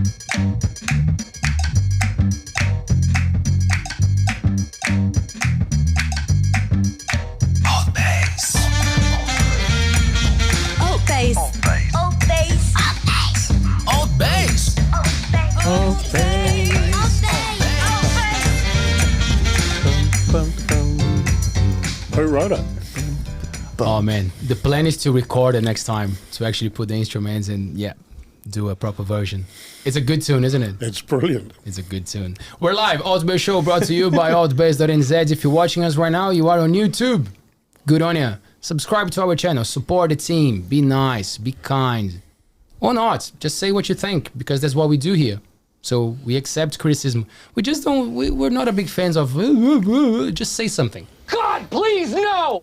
ALTBAYS. ALTBAYS. ALTBAYS. Who wrote it? Oh man, the plan is to record it next time, to actually put the instruments and do a proper version. It's a good tune, isn't it? It's brilliant. It's a good tune. We're live, ALTBAYS show brought to you by ALTBAYS.nz. If you're watching us right now, you are on YouTube. Good on you. Subscribe to our channel, support the team, be nice, be kind. Or not, just say what you think, because that's what we do here. So we accept criticism. We just don't, we're not a big fans of, just say something. God, please, no!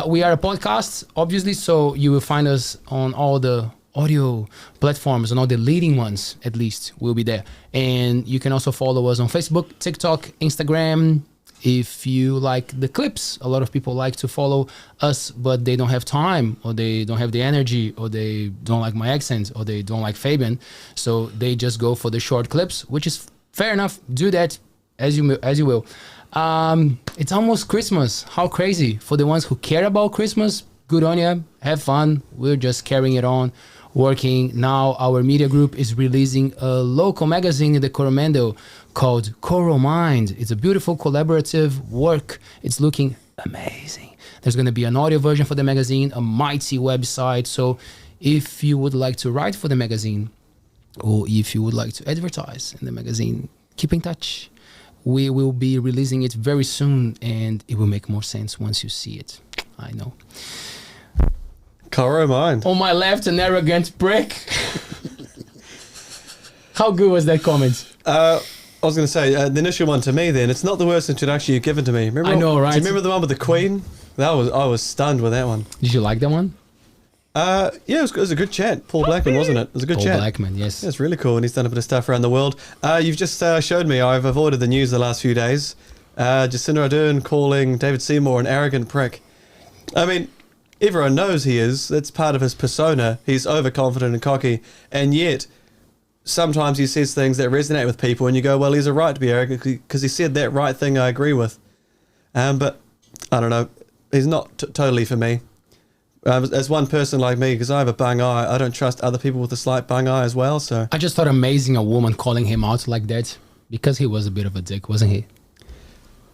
We are a podcast, obviously, so you will find us on all the audio platforms, on all the leading ones, at least, we'll be there. And you can also follow us on Facebook, TikTok, Instagram. If you like the clips, a lot of people like to follow us, but they don't have time, or they don't have the energy, or they don't like my accent, or they don't like Fabian. So they just go for the short clips, which is fair enough. Do that as you will. It's almost Christmas. How crazy. For the ones who care about Christmas, good on you. Have fun. We're just carrying it on, working. Now our media group is releasing a local magazine in the Coromandel called Coromandel. It's a beautiful collaborative work. It's looking amazing. There's going to be an audio version for the magazine, a mighty website. So if you would like to write for the magazine, or if you would like to advertise in the magazine, keep in touch. We will be releasing it very soon, and it will make more sense once you see it. I know. Coromandel. On my left, an arrogant prick. How good was that comment? I was going to say, the initial one to me then, it's not the worst introduction you've given to me. Remember, I know, right? Do you remember the one with the Queen? I was stunned with that one. Did you like that one? Yeah, it was a good chat. Paul Blackman, wasn't it? It was a good Paul chat. Blackman, yes. Yeah, it's really cool, and he's done a bit of stuff around the world. You've just showed me I've avoided the news the last few days. Jacinda Ardern calling David Seymour an arrogant prick. I mean, everyone knows he is. That's part of his persona. He's overconfident and cocky, and yet sometimes he says things that resonate with people, and you go, well, he's a right to be arrogant because he said that right thing I agree with. But I don't know. He's not totally for me. As one person like me, because I have a bung eye, I don't trust other people with a slight bung eye as well. So I just thought amazing a woman calling him out like that, because he was a bit of a dick, wasn't he?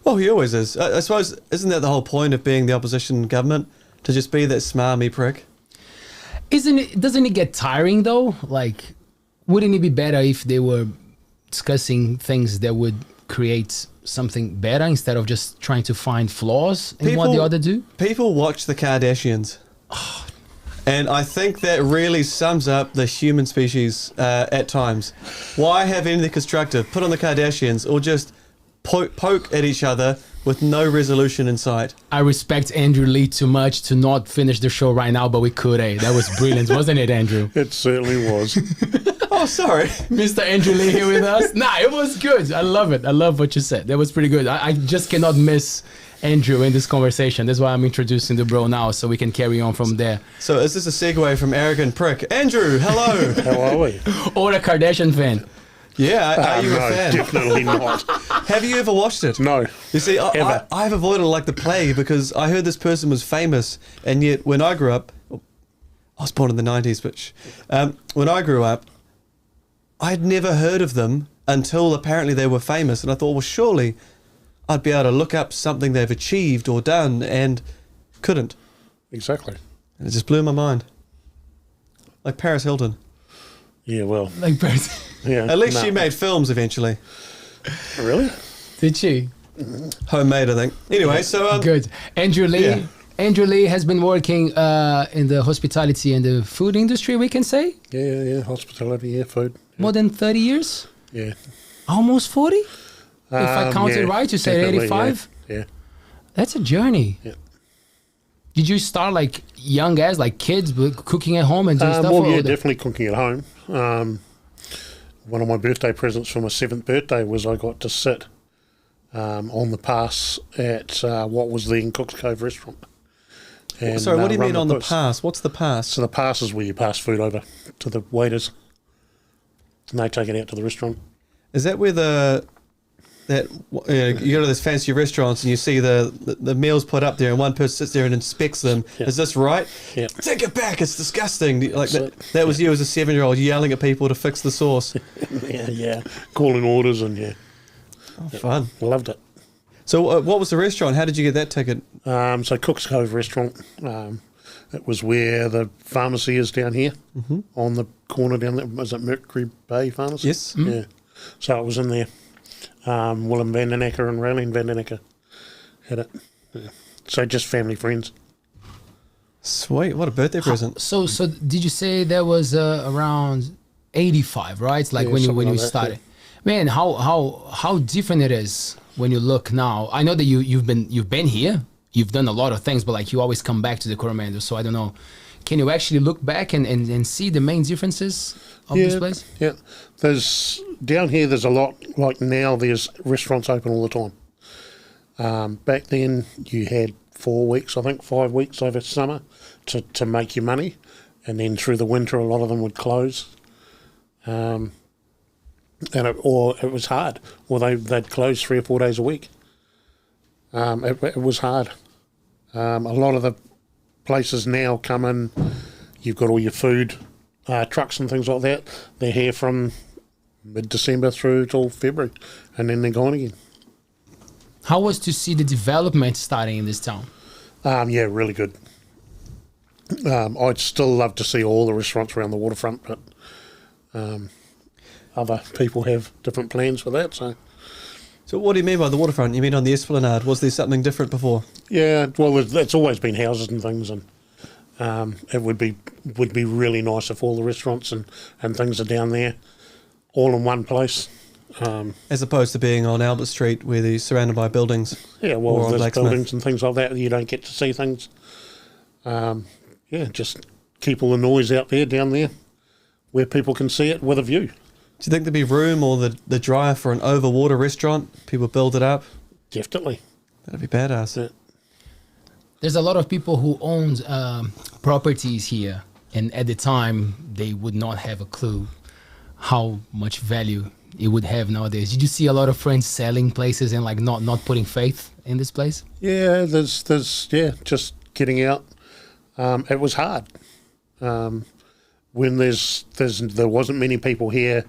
Well, he always is. I suppose, isn't that the whole point of being the opposition government? To just be that smarmy prick? Doesn't it get tiring though? Like, wouldn't it be better if they were discussing things that would create something better instead of just trying to find flaws in what the other do? People watch the Kardashians. And I think that really sums up the human species at times. Why have anything constructive? Put on the Kardashians or just poke at each other with no resolution in sight. I respect Andrew Lee too much to not finish the show right now, but we could, eh? That was brilliant, wasn't it, Andrew? It certainly was. Oh, sorry. Mr. Andrew Lee here with us. Nah, it was good. I love it. I love what you said. That was pretty good. I just cannot miss Andrew in this conversation. That's why I'm introducing the bro now, so we can carry on from there. So is this a segue from arrogant prick? Andrew, hello. How are we? Or a Kardashian fan. Yeah, are you a No, fan? definitely not. Have you ever watched it? No. You see, Ever. I've avoided it like the plague because I heard this person was famous, and yet when I grew up, I was born in the 90s, bitch. When I grew up, I'd never heard of them until apparently they were famous, and I thought, well, surely I'd be able to look up something they've achieved or done, and couldn't. Exactly. And it just blew my mind. Like Paris Hilton. Yeah, well. Like Bert. Yeah. At least no. she made films eventually. Really? Did she? Homemade, I think. Anyway, so... Good. Andrew Lee. Yeah. Andrew Lee has been working in the hospitality and the food industry, we can say. Yeah. Hospitality, yeah, food. Yeah. More than 30 years? Yeah. Almost 40? If I counted right, you said definitely, 85? Yeah. That's a journey. Yeah. Did you start like young as, like kids, cooking at home and doing stuff? Well, or yeah, definitely cooking at home. One of my birthday presents for my 7th birthday was I got to sit on the pass at what was then Cook's Cove restaurant. And, Sorry, what do you run mean on the booths. pass? What's the pass? So the pass is where you pass food over to the waiters. and they take it out to the restaurant. Is that where you go to those fancy restaurants and you see the meals put up there and one person sits there and inspects them? Yeah. Is this right? Yeah. Take it back, it's disgusting. Like So- that was you as a 7-year-old yelling at people to fix the sauce. Yeah, calling orders and Oh, fun. loved it. So what was the restaurant? How did you get that ticket? So Cook's Cove restaurant. It was where the pharmacy is down here, on the corner down there. Was it Magri Bay Pharmacy? Yes. Yeah. So it was in there. Willem van den Acker and Raylene van den Acker had it. Yeah. So just family friends. Sweet, what a birthday present. So did you say there was around 85, right? Like Yeah, when you something like that, started. Man, how different it is when you look now. I know that you've been here. You've done a lot of things, but like you always come back to the Coromandel. So I don't know. Can you actually look back and see the main differences of this place? Yeah. There's down here. There's a lot. Like now, there's restaurants open all the time. Back then, you had 4 weeks, I think 5 weeks over summer to make your money, and then through the winter, a lot of them would close. And it was hard, or they'd close 3 or 4 days a week. It was hard. A lot of the places now come in, you've got all your food trucks and things like that. They're here from mid-December through till February, and then they're gone again. How was to see the development starting in this town? Yeah, really good. I'd still love to see all the restaurants around the waterfront, but other people have different plans for that. So what do you mean by the waterfront? You mean on the Esplanade? Was there something different before? Yeah, well, it's always been houses and things, and it would be really nice if all the restaurants and things are down there, all in one place. As opposed to being on Albert Street where they're surrounded by buildings. Yeah, Or well, on there's Blacksmith. buildings and things like that. You don't get to see things. Yeah, just keep all the noise out there, down there, where people can see it with a view. Do you think there'd be room or the drive for an over-water restaurant? People build it up? Definitely. That'd be badass. Yeah. There's a lot of people who owned properties here, and at the time they would not have a clue how much value it would have nowadays. Did you see a lot of friends selling places and like not putting faith in this place? Yeah, there's just getting out. It was hard. When there wasn't many people here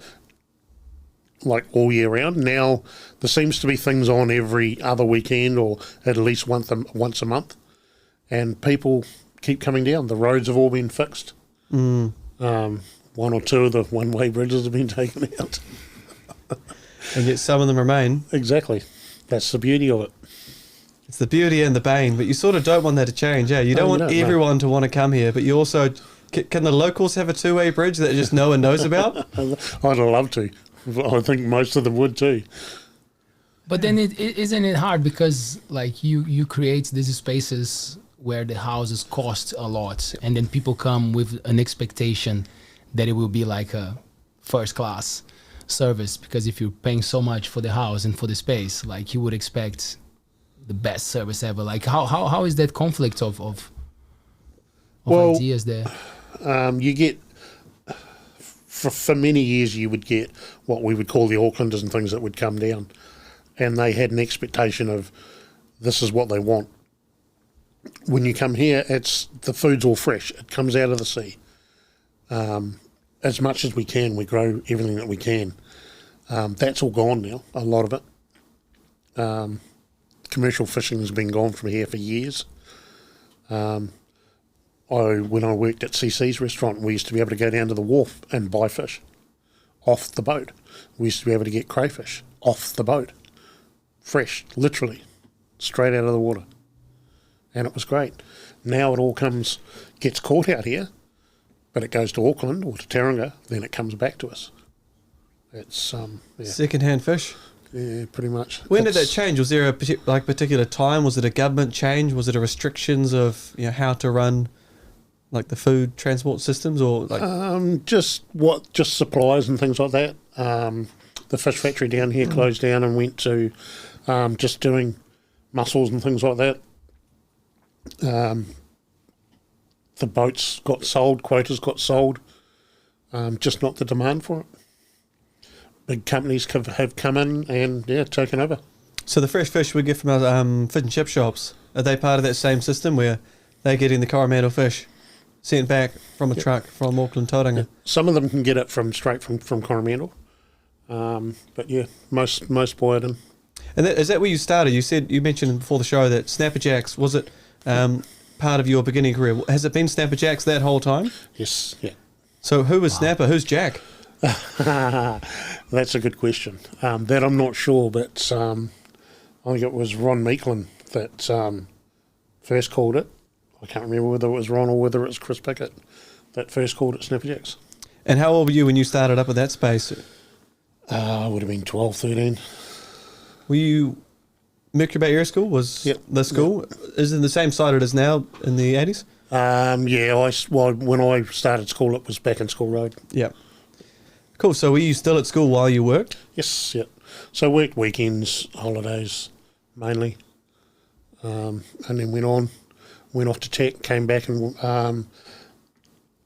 like all year round. Now there seems to be things on every other weekend or at least once a month, and people keep coming down. The roads have all been fixed. One or two of the one-way bridges have been taken out. And yet some of them remain. Exactly. That's the beauty of it. It's the beauty and the bane, but you sort of don't want that to change, yeah? You don't No, want you don't, no. everyone to want to come here, but you also... Can the locals have a two-way bridge that just no one knows about? I'd love to. I think most of them would too. But then isn't it hard because like you create these spaces where the houses cost a lot, and then people come with an expectation that it will be like a first class service, because if you're paying so much for the house and for the space, like you would expect the best service ever. Like how is that conflict of Well, ideas there? You get, for many years, you would get what we would call the Aucklanders and things that would come down, and they had an expectation of this is what they want. When you come here, the food's all fresh. It comes out of the sea. As much as we can, we grow everything that we can. That's all gone now, a lot of it. Commercial fishing has been gone from here for years. When I worked at CC's restaurant, we used to be able to go down to the wharf and buy fish off the boat. We used to be able to get crayfish off the boat, fresh, literally, straight out of the water. And it was great. Now it all gets caught out here, but it goes to Auckland or to Tauranga, then it comes back to us. It's Second-hand fish? yeah, pretty much. When did that change? Was there a particular time? Was it a government change? Was it a restrictions of how to run like the food transport systems, or like just supplies and things like that. The fish factory down here closed down and went to just doing mussels and things like that. The boats got sold, quotas got sold, just not the demand for it. big companies have come in and taken over. So the fresh fish we get from our fish and chip shops, are they part of that same system where they're getting the Coromandel fish sent back from a truck from Auckland Tauranga? Some of them can get it straight from Coromandel, but yeah, most buy it in. And is that where you started? You mentioned before the show that Snapper Jacks, was it part of your beginning career? Has it been Snapper Jacks that whole time? Yes, yeah. So who was Snapper? Who's Jack? That's a good question. That I'm not sure, but I think it was Ron Meeklin that first called it. I can't remember whether it was Ron or whether it was Chris Pickett that first called it Snapper Jacks. And how old were you when you started up with that space? I would have been 12, 13. Were you Mercury Bay Area School? Was the school? Is it the same site it is now in the 80s? When I started school, it was back in School Road. Yeah. Cool. So were you still at school while you worked? Yes, yeah. So worked weekends, holidays, mainly. And then went off to tech, came back and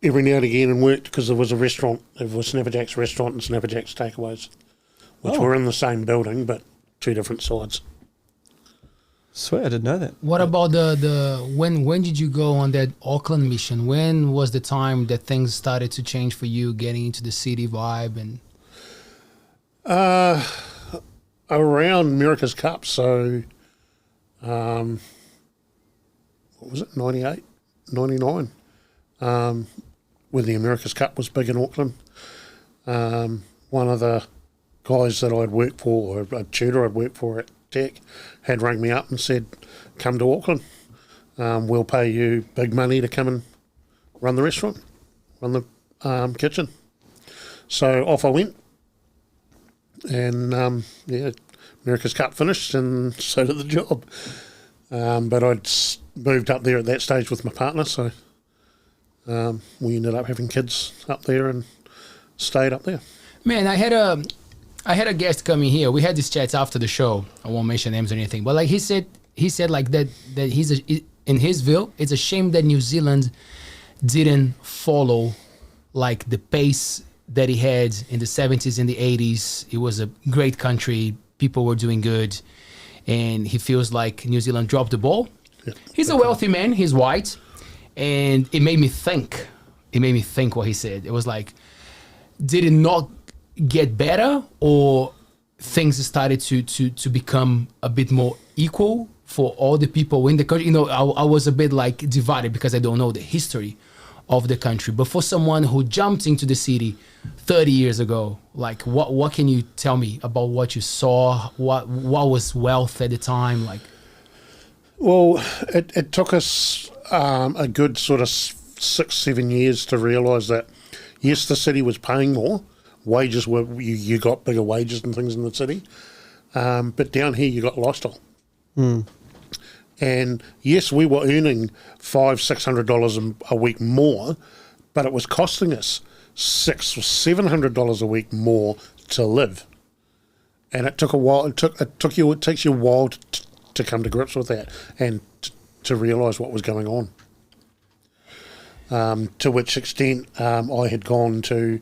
every now and again and worked because there was a restaurant. There was Snapper Jack's restaurant and Snapper Jack's takeaways, which were in the same building but two different sides. Swear, I didn't know that. What about when did you go on that Auckland mission? When was the time that things started to change for you, getting into the city vibe and? Around America's Cup, so what was it, 98, 99, when the America's Cup was big in Auckland. One of the guys that I'd worked for, or a tutor I'd worked for at Tech, had rang me up and said, come to Auckland, we'll pay you big money to come and run the restaurant, run the kitchen. So off I went, and America's Cup finished, and so did the job. But I'd moved up there at that stage with my partner, so we ended up having kids up there and stayed up there. Man, I had a guest coming here. We had this chat after the show. I won't mention names or anything, but like he said like that in his view, it's a shame that New Zealand didn't follow like the pace that he had in the 70s and the 80s. It was a great country. People were doing good. And he feels like New Zealand dropped the ball. Yeah, he's a wealthy man. He's white. And it made me think. What he said. It was like, did it not get better, or things started to become a bit more equal for all the people in the country? You know, I was a bit like divided because I don't know the history of the country. But for someone who jumped into the city 30 years ago, like what can you tell me about what you saw? What was wealth at the time like? Well, it took us a good sort of 6-7 years to realise that yes, the city was paying more. Wages were, you got bigger wages and things in the city, but down here you got lifestyle. And yes, we were earning $500-600 a week more, but it was costing us $600 or $700 a week more to live. And it took a while. It takes you a while to come to grips with that and to realise what was going on. To which extent I had gone to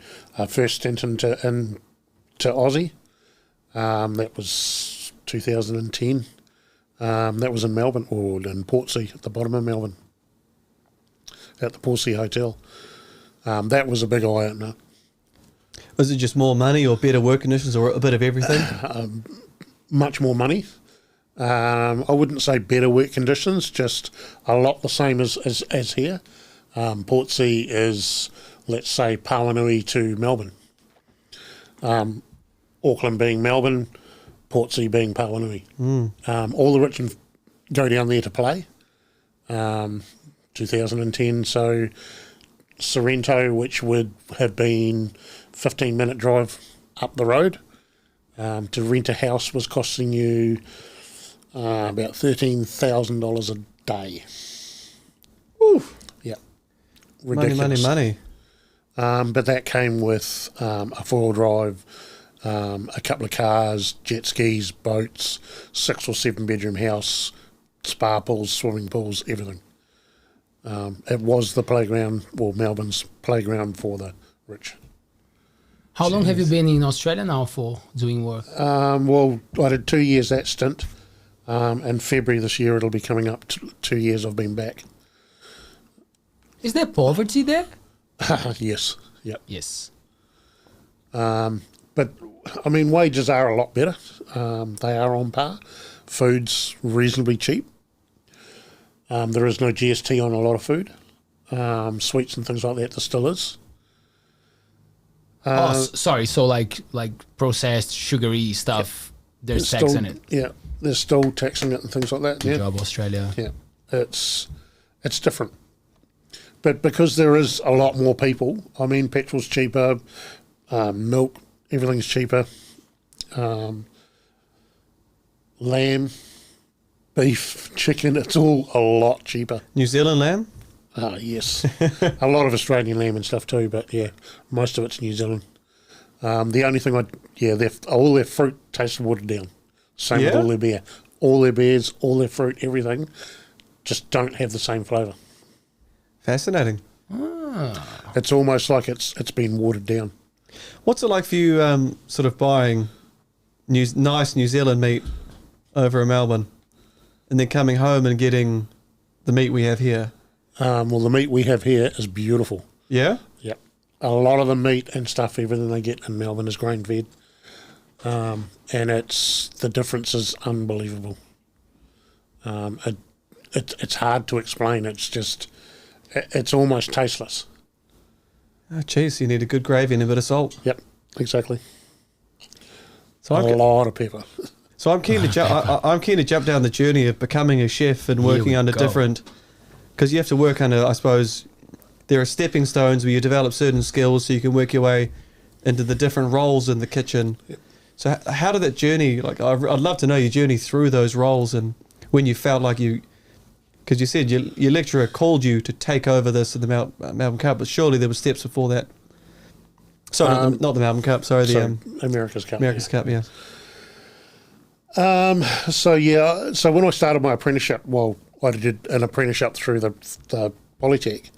first stint into Aussie. That was 2010. That was in Melbourne, or in Portsea, at the bottom of Melbourne, at the Portsea Hotel. That was a big eye-opener. Was it just more money or better work conditions or a bit of everything? Much more money. I wouldn't say better work conditions, just a lot the same as here. Portsea is, let's say, Pawanui to Melbourne. Auckland being Melbourne, Portsea being Pawanui. All the rich go down there to play. 2010, so Sorrento, which would have been 15-minute drive up the road, to rent a house was costing you about $13,000 a day. Ooh. Yeah. Ridiculous. Money. But that came with a four-wheel drive, a couple of cars, jet skis, boats, 6 or 7 bedroom house, spa pools, swimming pools, everything. It was the playground, or Melbourne's playground for the rich. How long have you been in Australia now for doing work? Well, I did 2 years that stint. In February this year, it'll be coming up 2 years I've been back. Is there poverty there? Yes, yep. Yes. But, I mean, wages are a lot better. They are on par. Food's reasonably cheap. There is no GST on a lot of food. Sweets and things like that, there still is. Sorry. So like processed sugary stuff, there's tax still, in it. Yeah, there's still tax in it and things like that. Good Yeah, job, Australia. yeah, it's different. But because there is a lot more people, I mean, petrol's cheaper, milk, everything's cheaper. Lamb, beef, chicken, it's all a lot cheaper. New Zealand lamb? Yes. A lot of Australian lamb and stuff too, but yeah, most of it's New Zealand. The only thing all their fruit tastes watered down. Same with Yeah? all their beer. All their beers, all their fruit, everything, just don't have the same flavour. Fascinating. It's almost like it's been watered down. What's it like for you sort of buying nice New Zealand meat over in Melbourne and then coming home and getting the meat we have here? Well, the meat we have here is beautiful. Yeah? Yep. A lot of the meat and stuff, everything they get in Melbourne is grain fed. And the difference is unbelievable. It's hard to explain. It's almost tasteless. Oh, jeez, you need a good gravy and a bit of salt. Yep, exactly. So A lot of pepper. So I'm keen to I'm keen to jump down the journey of becoming a chef and Here working we under go. different, because you have to work under, I suppose, there are stepping stones where you develop certain skills so you can work your way into the different roles in the kitchen. Yep. So how did that journey, like I'd love to know your journey through those roles and when you felt like you, because you said your lecturer called you to take over this at the Melbourne Cup, but surely there were steps before that. Sorry, not the Melbourne Cup, sorry, the America's Cup. America's Cup, yeah. So when I started my apprenticeship, well, I did an apprenticeship through the Polytech.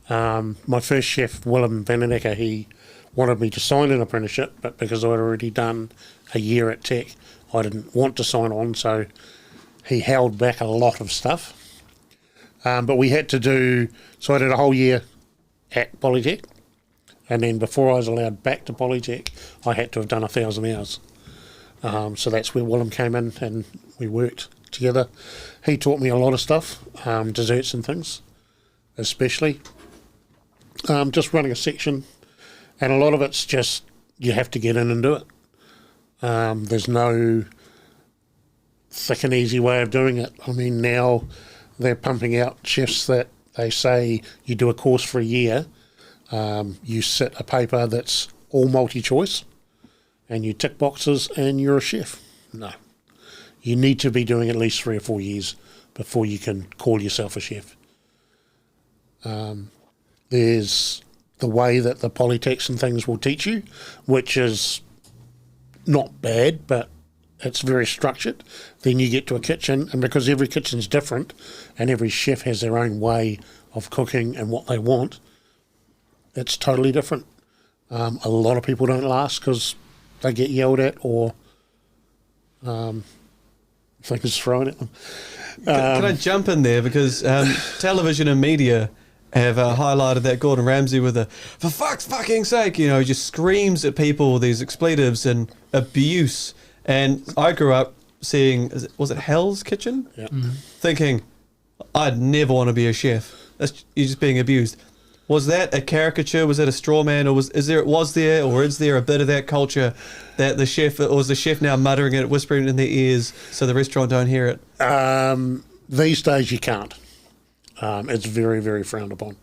My first chef, Willem van den Ecker, he wanted me to sign an apprenticeship, but because I'd already done a year at Tech, I didn't want to sign on, so he held back a lot of stuff. But we had to do, so I did a whole year at Polytech, and then before I was allowed back to Polytech, I had to have done 1,000 hours. So that's where Willem came in and we worked together. He taught me a lot of stuff, desserts and things, especially. Just running a section, and a lot of it's just you have to get in and do it. There's no thick and easy way of doing it. I mean, now they're pumping out chefs that they say you do a course for a year, you sit a paper that's all multi-choice, and you tick boxes and you're a chef. No. You need to be doing at least 3 or 4 years before you can call yourself a chef. There's the way that the polytechs and things will teach you, which is not bad, but it's very structured. Then you get to a kitchen, and because every kitchen's different and every chef has their own way of cooking and what they want, it's totally different. A lot of people don't last because they get yelled at or things thrown at them. Can I jump in there? Because television and media have highlighted that Gordon Ramsay with for fuck's fucking sake, just screams at people with these expletives and abuse. And I grew up seeing, was it Hell's Kitchen? Yeah. Thinking, I'd never want to be a chef. You're just being abused. Was that a caricature? Was that a straw man? Or is there a bit of that culture that the chef, or was the chef now muttering it, whispering it in their ears so the restaurant don't hear it? These days you can't. It's very, very frowned upon.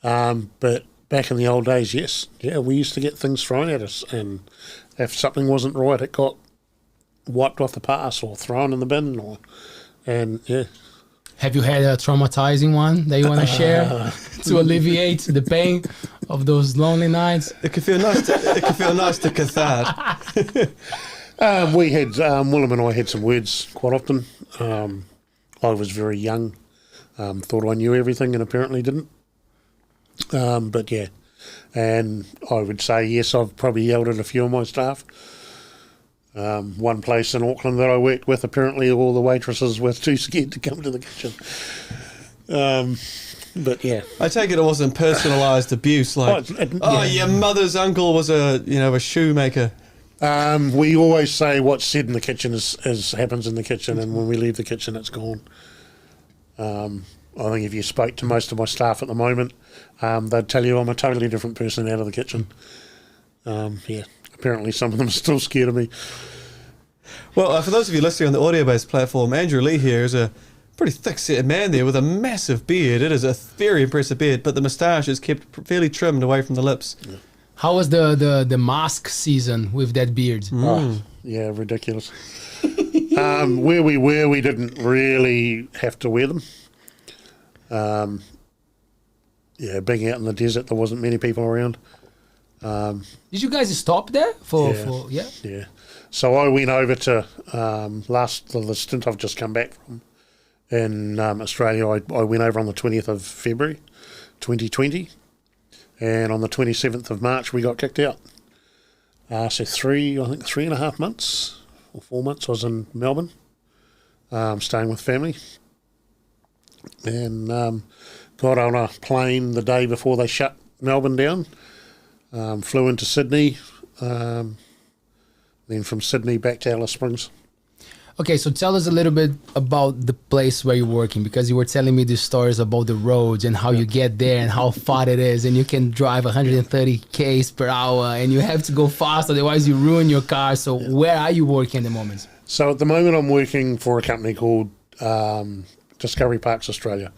But back in the old days, yes. Yeah, we used to get things thrown at us, and if something wasn't right, it got wiped off the pass or thrown in the bin. Yeah. Have you had a traumatizing one that you want to share to alleviate the pain of those lonely nights? It could feel nice to cathart. We had, Willem and I had some words quite often. I was very young, thought I knew everything and apparently didn't. But yeah, And I would say, yes, I've probably yelled at a few of my staff. One place in Auckland that I worked with, apparently all the waitresses were too scared to come to the kitchen. But yeah, I take it wasn't personalised abuse, like, your mother's uncle was a shoemaker. We always say what's said in the kitchen is happens in the kitchen, and when we leave the kitchen, it's gone. I think if you spoke to most of my staff at the moment, they'd tell you I'm a totally different person out of the kitchen. Apparently some of them are still scared of me. Well, for those of you listening on the audio-based platform, Andrew Lee here is a pretty thick-set man there with a massive beard. It is a very impressive beard, but the moustache is kept fairly trimmed away from the lips. Yeah. How was the mask season with that beard? Oh, yeah, ridiculous. Where we were, we didn't really have to wear them. Being out in the desert, there wasn't many people around. Did you guys stop there Yeah. So I went over to the stint I've just come back from in Australia. I went over on the 20th of February 2020, and on the 27th of March we got kicked out. So 3.5 months or 4 months I was in Melbourne, staying with family, and got on a plane the day before they shut Melbourne down. Flew into Sydney, then from Sydney back to Alice Springs. Okay, so tell us a little bit about the place where you're working, because you were telling me these stories about the roads and how you get there and how far it is, and you can drive 130 k's per hour and you have to go fast, otherwise you ruin your car. So where are you working at the moment? So at the moment I'm working for a company called Discovery Parks Australia.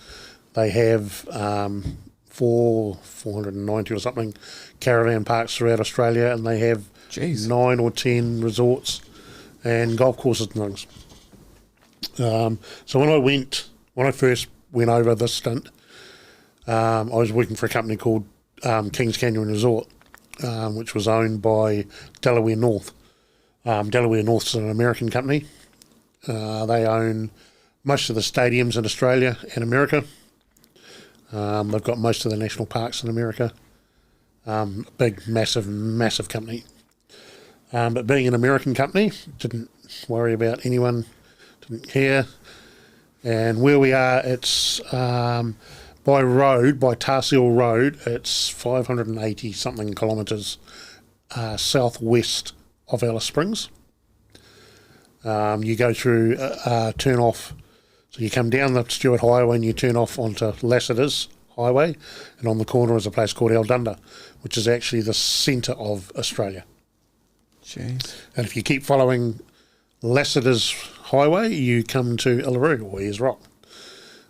They have 490 or something caravan parks throughout Australia, and they have 9 or 10 resorts and golf courses and things. So when I first went over this stint, I was working for a company called Kings Canyon Resort, which was owned by Delaware North. Delaware North's an American company. They own most of the stadiums in Australia and America. They've got most of the national parks in America. Big, massive company. But being an American company, didn't worry about anyone, didn't care. And where we are, it's by Tarsiel Road, it's 580 something kilometres southwest of Alice Springs. You go through turn off, so you come down the Stewart Highway and you turn off onto Lassiter's Highway, and on the corner is a place called Aldunda, which is actually the centre of Australia. Jeez. And if you keep following Lassiter's Highway, you come to Uluru or Ayers Rock.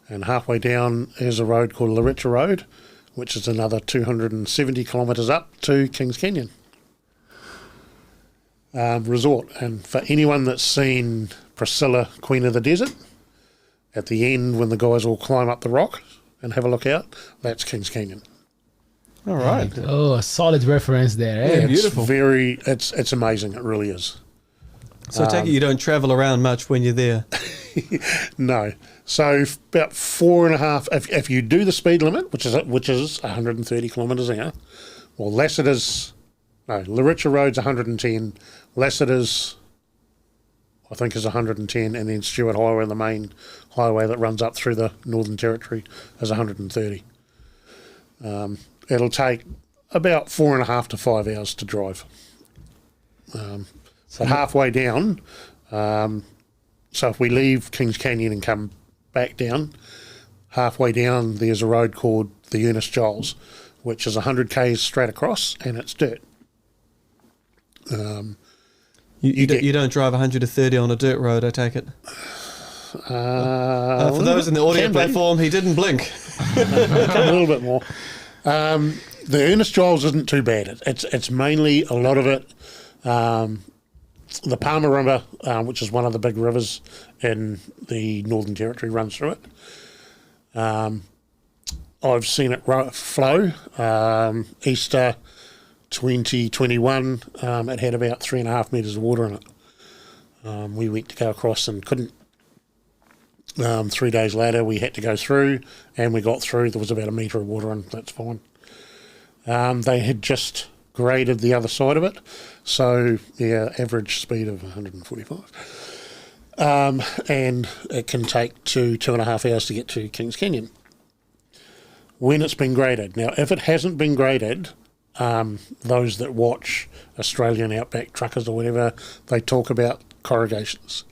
And halfway down is a road called Loretta Road, which is another 270 kilometres up to Kings Canyon Resort. And for anyone that's seen Priscilla, Queen of the Desert, at the end when the guys all climb up the rock and have a look out, that's Kings Canyon. All right. Oh, a solid reference there. Eh? Yeah, beautiful. It's amazing. It really is. So I take it you don't travel around much when you're there. No. So about 4.5. If you do the speed limit, which is 130 kilometres an hour, well, Loretta Road's 110. Lassiter's, I think, is 110, and then Stewart Highway, the main highway that runs up through the Northern Territory, is 130. It'll take about 4.5 to 5 hours to drive. But halfway down, so if we leave Kings Canyon and come back down, halfway down there's a road called the Ernest Giles, which is 100 k's straight across, and it's dirt. You don't drive 130 on a dirt road, I take it? For those in the audio platform, he didn't blink. A little bit more. The Ernest Giles isn't too bad. It's mainly a lot of it. The Palmer River, which is one of the big rivers in the Northern Territory, runs through it. I've seen it flow. Easter 2021, it had about 3.5 metres of water in it. We went to go across and couldn't. 3 days later, we had to go through, and we got through. There was about 1 metre of water, and that's fine. They had just graded the other side of it, so average speed of 145. And it can take 2.5 hours to get to Kings Canyon when it's been graded. Now, if it hasn't been graded, those that watch Australian Outback Truckers or whatever, they talk about corrugations.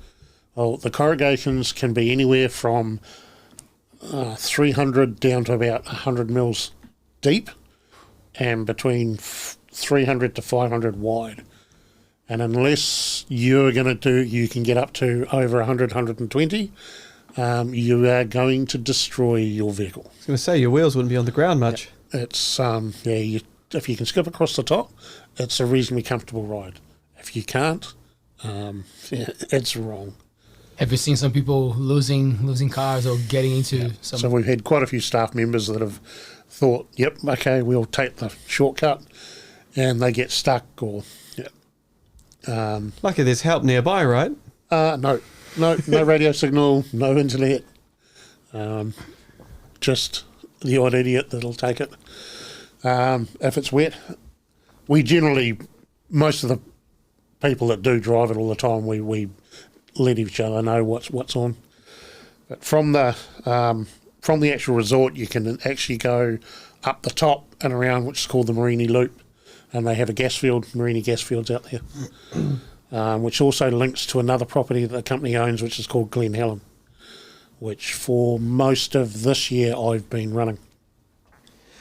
Well, the corrugations can be anywhere from 300 down to about 100 mils deep and between 300 to 500 wide. And unless you're going to you can get up to over 100, 120, you are going to destroy your vehicle. I was going to say, your wheels wouldn't be on the ground much. It's, if you can skip across the top, it's a reasonably comfortable ride. If you can't, it's wrong. Have you seen some people losing cars or getting into some? So we've had quite a few staff members that have thought, yep, okay, we'll take the shortcut, and they get stuck or, Lucky there's help nearby, right? no radio signal, no internet, just the odd idiot that'll take it. If it's wet, we generally, most of the people that do drive it all the time, we let each other know what's on. But from the actual resort, you can actually go up the top and around, which is called the Marini Loop, and they have a gas field, Marini gas fields out there, which also links to another property that the company owns, which is called Glen Helen, which for most of this year I've been running.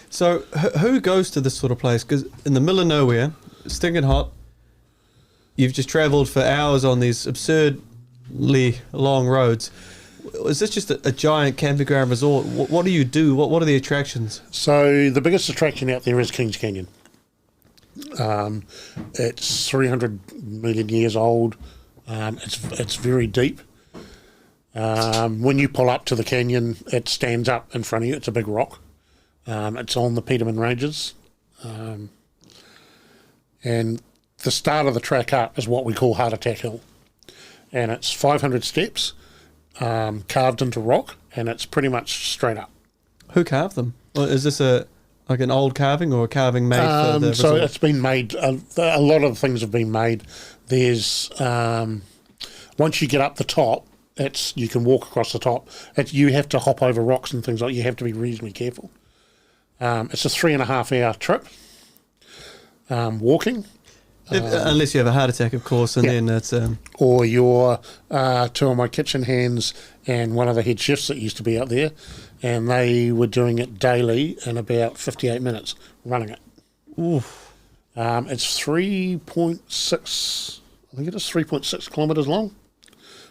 So who goes to this sort of place? Because in the middle of nowhere, stinking hot, you've just travelled for hours on these absurdly long roads. Is this just a giant camping ground resort? What do you do? What are the attractions? So the biggest attraction out there is Kings Canyon. It's 300 million years old. It's very deep. When you pull up to the canyon, it stands up in front of you. It's a big rock. It's on the Peterman Ranges. And the start of the track up is what we call Heart Attack Hill. And it's 500 steps carved into rock, and it's pretty much straight up. Who carved them? Or is this like an old carving or a carving made for the So resort? it's been made, a lot of the things have been made. There's, once you get up the top, you can walk across the top. You have to hop over rocks and things like that. You have to be reasonably careful. It's a 3.5 hour trip, walking. Unless you have a heart attack, of course, and then it's... Or you're two of my kitchen hands and one of the head chefs that used to be out there, and they were doing it daily in about 58 minutes, running it. Oof. It's 3.6, I think it is 3.6 kilometres long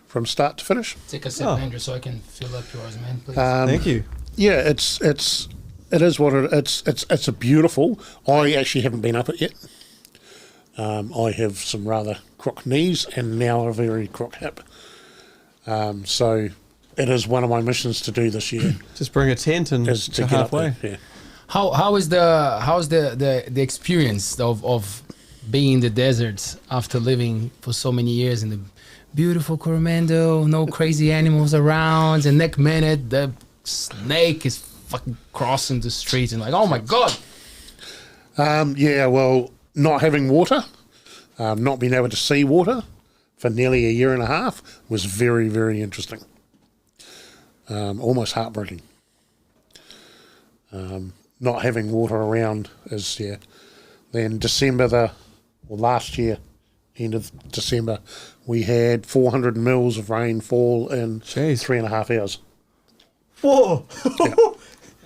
from start to finish. Take a sip, Andrew, so I can fill up yours, man, please. Thank you. Yeah, it is what it's a beautiful. I actually haven't been up it yet. I have some rather crook knees and now a very crook hip. So it is one of my missions to do this year. Just bring a tent and Is to go get halfway. up there. Yeah. How's the experience of being in the desert after living for so many years in the beautiful Coromandel, no crazy animals around, and next minute the snake is fucking crossing the street and like, oh my god. Well, not having water, not being able to see water for nearly a year and a half was very, very interesting. Almost heartbreaking. Not having water around is, Then last year, end of December, we had 400 mils of rainfall in 3.5 hours. Whoa!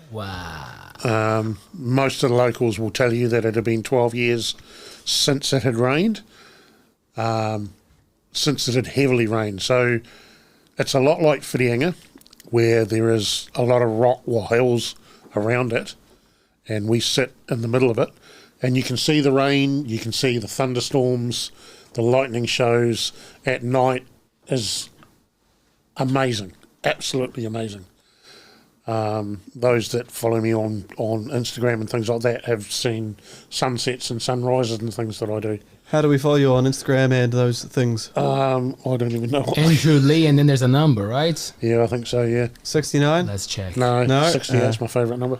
Wow. Most of the locals will tell you that it had been 12 years since it had rained, since it had heavily rained. So it's a lot like Whiringa, where there is a lot of rock or hills around it, and we sit in the middle of it, and you can see the rain, you can see the thunderstorms, the lightning shows at night is amazing, absolutely amazing. Those that follow me on Instagram and things like that have seen sunsets and sunrises and things that I do. How do we follow you on Instagram and those things? I don't even know. Andrew Lee, and then there's a number, right? Yeah, I think so, yeah. 69? Let's check. No, No? 68 is my favourite number.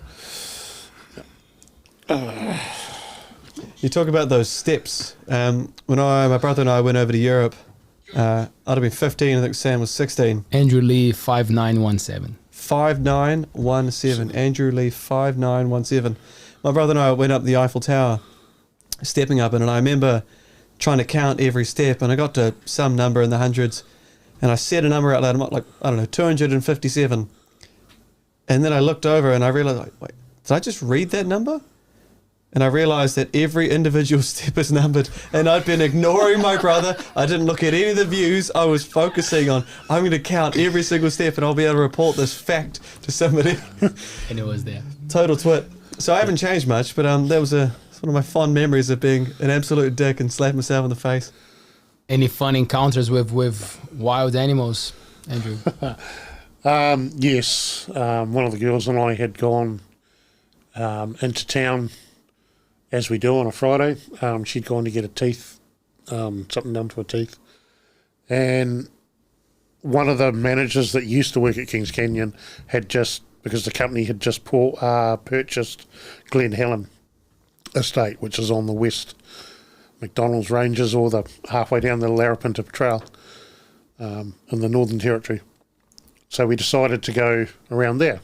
You talk about those steps. When my brother and I went over to Europe, I'd have been 15. I think Sam was 16. Andrew Lee 5917. 5917. Andrew Lee 5917. My brother and I went up the Eiffel Tower, stepping up it, and I remember trying to count every step, and I got to some number in the hundreds, and I said a number out loud. I'm like, I don't know, 257. And then I looked over and I realized, like, wait, did I just read that number? And I realized that every individual step is numbered, and I'd been ignoring my brother. I didn't look at any of the views. I was focusing on, I'm going to count every single step and I'll be able to report this fact to somebody. And it was there. Total twit. So I haven't changed much, but that was one of my fond memories of being an absolute dick and slapping myself in the face. Any fun encounters with wild animals, Andrew? Yes. One of the girls and I had gone into town, as we do on a Friday. She'd gone to get her teeth, something done to her teeth. And one of the managers that used to work at Kings Canyon had just, because the company had just purchased Glen Helen estate, which is on the west McDonald's Ranges, or the halfway down the Larapinta Trail in the Northern Territory. So we decided to go around there.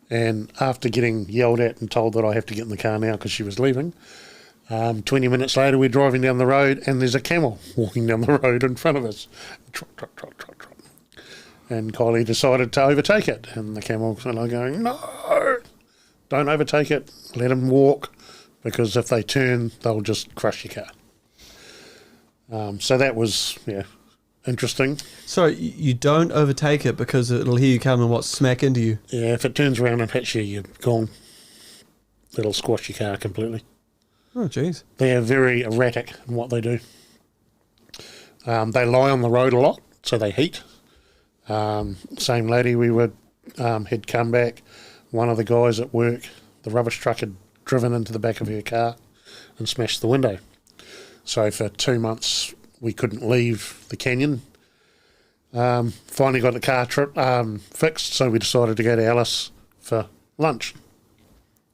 And after getting yelled at and told that I have to get in the car now because she was leaving, 20 minutes later we're driving down the road and there's a camel walking down the road in front of us. Trot, trot, trot, trot, trot. And Kylie decided to overtake it. And the camel and I going, no, don't overtake it. Let them walk, because if they turn, they'll just crush your car. So that was, interesting. So you don't overtake it because it'll hear you come and smack into you? Yeah, if it turns around and hits you, you're gone. It'll squash your car completely. Oh, jeez. They're very erratic in what they do. They lie on the road a lot, so they heat. Same lady had come back. One of the guys at work, the rubbish truck had driven into the back of her car and smashed the window. So for 2 months, we couldn't leave the canyon. Finally got the car fixed, so we decided to go to Alice for lunch.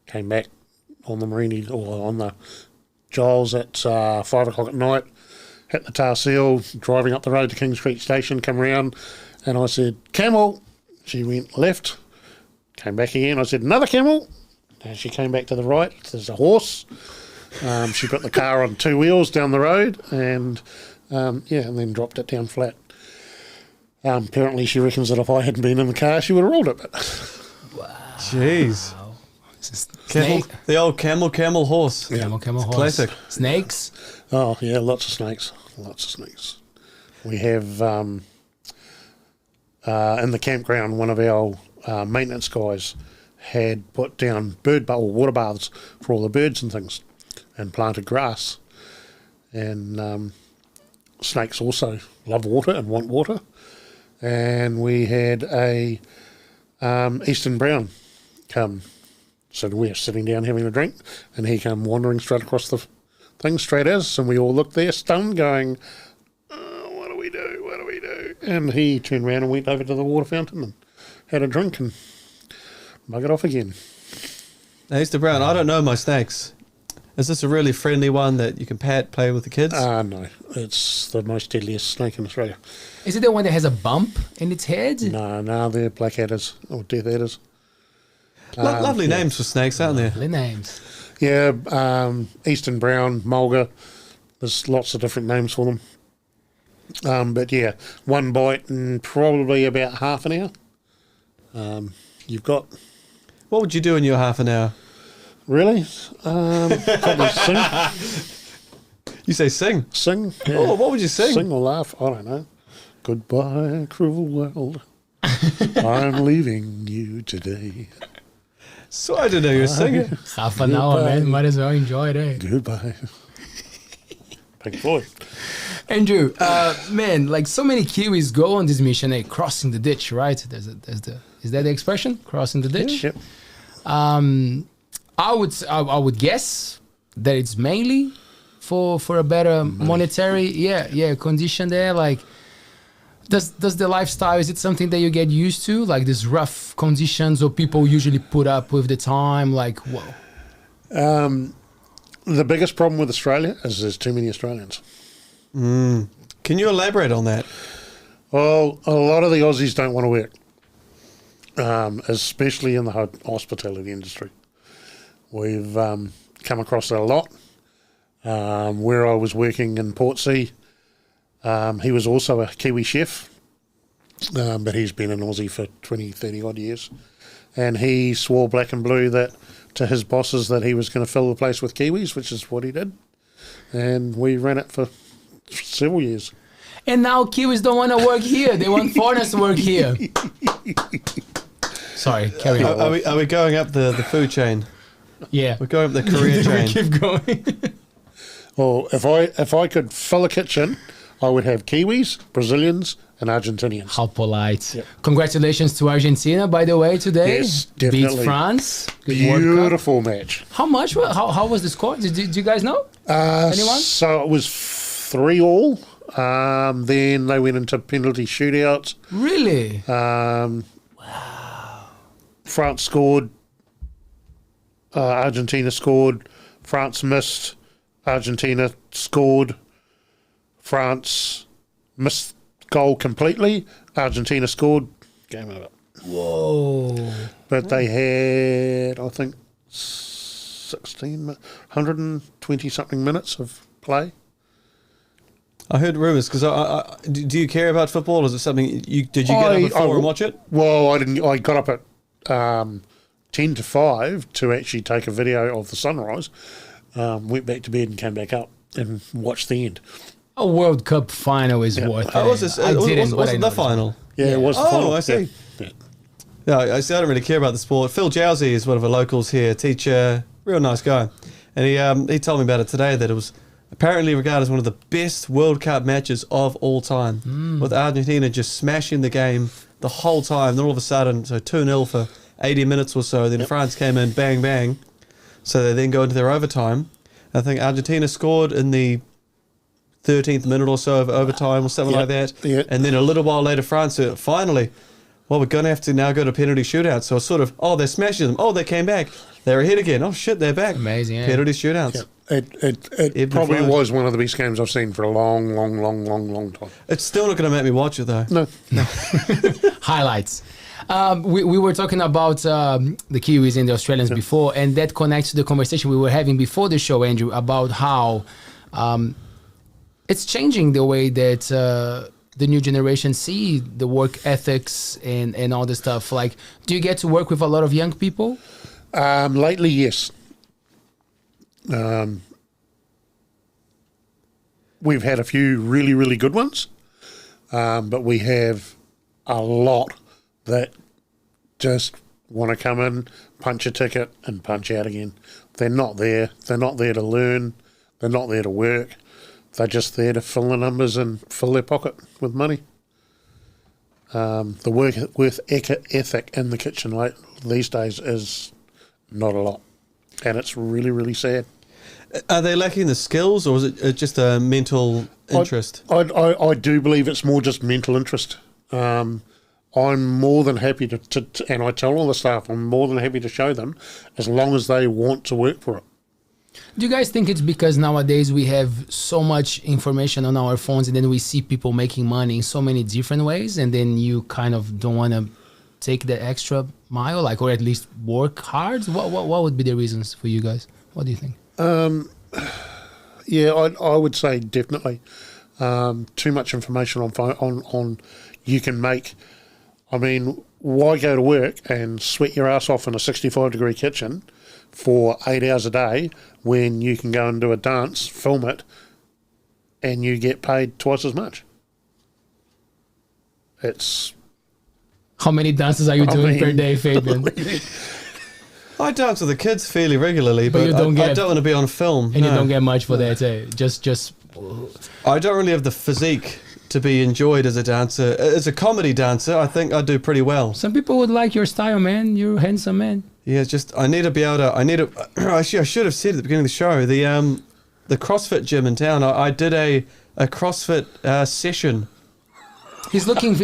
Came back on the Marini, or on the Giles at 5 o'clock at night, hit the tar seal, driving up the road to King Street Station, come around, and I said, camel. She went left, came back again. I said, another camel. And she came back to the right. There's a horse. She put the car on 2 wheels down the road, and and then dropped it down flat. Apparently she reckons that if I hadn't been in the car, she would have rolled it. Wow. Jeez. Snake. The old camel horse. Yeah. Camel horse. Classic. Snakes? Oh, yeah, lots of snakes. Lots of snakes. We have, in the campground, one of our maintenance guys had put down water baths for all the birds and things, and planted grass. And snakes also love water and want water. And we had a Eastern Brown come. So we were sitting down having a drink, and he came wandering straight across the thing, straight at us, and we all looked there stunned, going, what do we do? What do we do? And he turned around and went over to the water fountain and had a drink and buggered off again. Now, Eastern Brown, I don't know my snakes. Is this a really friendly one that you can play with the kids? No. It's the most deadliest snake in Australia. Is it the one that has a bump in its head? No, they're black adders or death adders. Lovely names for snakes, aren't there? Lovely names. Yeah, Eastern Brown, Mulga. There's lots of different names for them. But yeah, one bite in probably about half an hour. You've got... What would you do in your half an hour? Really? Probably sing. You say sing? Sing. Yeah. Oh, what would you sing? Sing or laugh. I don't know. Goodbye, cruel world. I'm leaving you today. So I didn't know you were singing. Half an hour, man. Might as well enjoy it, eh? Goodbye. Pink Floyd. Andrew, man, like so many Kiwis go on this mission, crossing the ditch, right? Is that the expression? Crossing the ditch? Yep. I would guess that it's mainly for a better monetary condition there. Like, does the lifestyle, is it something that you get used to, like these rough conditions, or people usually put up with the time? Like, whoa. The biggest problem with Australia is there's too many Australians. Can you elaborate on that? Well, a lot of the Aussies don't want to work, especially in the hospitality industry. We've come across that a lot. Where I was working in Portsea, he was also a Kiwi chef, but he's been an Aussie for 20, 30 odd years. And he swore black and blue that to his bosses that he was going to fill the place with Kiwis, which is what he did. And we ran it for several years. And now Kiwis don't want to work here. They want foreigners to work here. Sorry, carry on. Are we going up the food chain? Yeah. We're going up the career chain. We keep going. Well, if I could fill a kitchen, I would have Kiwis, Brazilians, and Argentinians. How polite. Yep. Congratulations to Argentina, by the way, today. Yes, definitely. Beat France. Good World Cup. Beautiful match. How much? How was the score? Did you guys know? Anyone? So it was 3-3. Then they went into penalty shootouts. Really? France scored. Argentina scored. France missed. Argentina scored. France missed goal completely. Argentina scored. Game over. Whoa. But they had, I think, 120 something minutes of play. I heard rumours because do you care about football? Is it something did you get up at 4 and watch it? Well, I didn't. I got up at 10 to 5 to actually take a video of the sunrise. Went back to bed and came back up and watched the end. A World Cup final is worth it. Oh, was this? Was it the final? Yeah, it was the final. I see. Yeah. Yeah, I don't really care about the sport. Phil Jowsey is one of the locals here, teacher, real nice guy, and he told me about it today that it was apparently regarded as one of the best World Cup matches of all time, with Argentina just smashing the game the whole time. Then all of a sudden, so 2-0 for 80 minutes or so. Then France came in, bang, bang. So they then go into their overtime. I think Argentina scored in the 13th minute or so of overtime or something like that. Yep. And then a little while later, France finally, well, we're going to have to now go to penalty shootout. So it's sort of, they're smashing them. Oh, they came back. They're ahead again. Oh, shit, they're back. Amazing, yeah. Penalty shootouts. Yep. It probably was one of the best games I've seen for a long, long, long, long, long time. It's still not going to make me watch it, though. No. Highlights. We were talking about the Kiwis and the Australians before, and that connects to the conversation we were having before the show, Andrew, about how it's changing the way that the new generation see the work ethics and all this stuff. Like, do you get to work with a lot of young people? Lately, yes. We've had a few really, really good ones, but we have a lot that just want to come in, punch a ticket, and punch out again. They're not there. They're not there to learn. They're not there to work. They're just there to fill the numbers and fill their pocket with money. The work ethic in the kitchen these days is not a lot, and it's really, really sad. Are they lacking the skills, or is it just a mental interest? I do believe it's more just mental interest. I'm more than happy to, and I tell all the staff, I'm more than happy to show them as long as they want to work for it. Do you guys think it's because nowadays we have so much information on our phones and then we see people making money in so many different ways, and then you kind of don't want to take the extra mile, or at least work hard? What would be the reasons for you guys? What do you think? Yeah, I would say definitely too much information on you can make. I mean, why go to work and sweat your ass off in a 65-degree kitchen for 8 hours a day when you can go and do a dance, film it, and you get paid twice as much? It's... How many dances are you doing per day, Fabian? I dance with the kids fairly regularly, but I don't want to be on film. And you don't get much for that, eh? Just... I don't really have the physique to be enjoyed as a dancer. As a comedy dancer, I think I do pretty well. Some people would like your style, man. You're a handsome man. Yeah, it's just I need to be able to. Actually, I should have said at the beginning of the show, the CrossFit gym in town. I did a CrossFit session. He's looking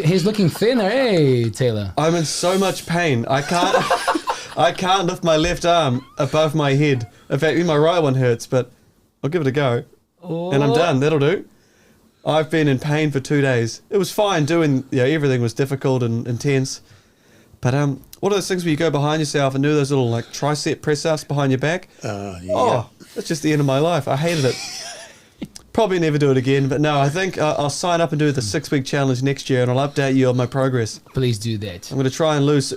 thinner, hey Taylor. I'm in so much pain. I can't. I can't lift my left arm above my head. In fact, my right one hurts, but I'll give it a go. And I'm done. That'll do. I've been in pain for 2 days. It was fine doing, everything was difficult and intense. But what are those things where you go behind yourself and do those little like tricep press ups behind your back? Yeah. Oh, that's just the end of my life. I hated it. Probably never do it again. But no, I think I'll sign up and do the 6-week challenge next year, and I'll update you on my progress. Please do that. I'm going to try and lose.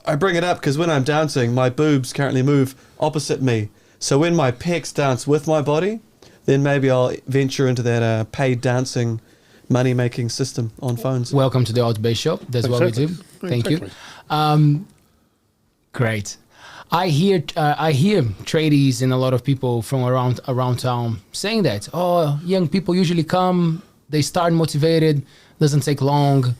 I bring it up because when I'm dancing, my boobs currently move opposite me. So when my pecs dance with my body, then maybe I'll venture into that paid dancing money-making system on phones. Welcome to the ALTBAYS shop. That's what we do. Thank you. Great. I hear tradies and a lot of people from around town saying that, young people usually come, they start motivated, doesn't take long,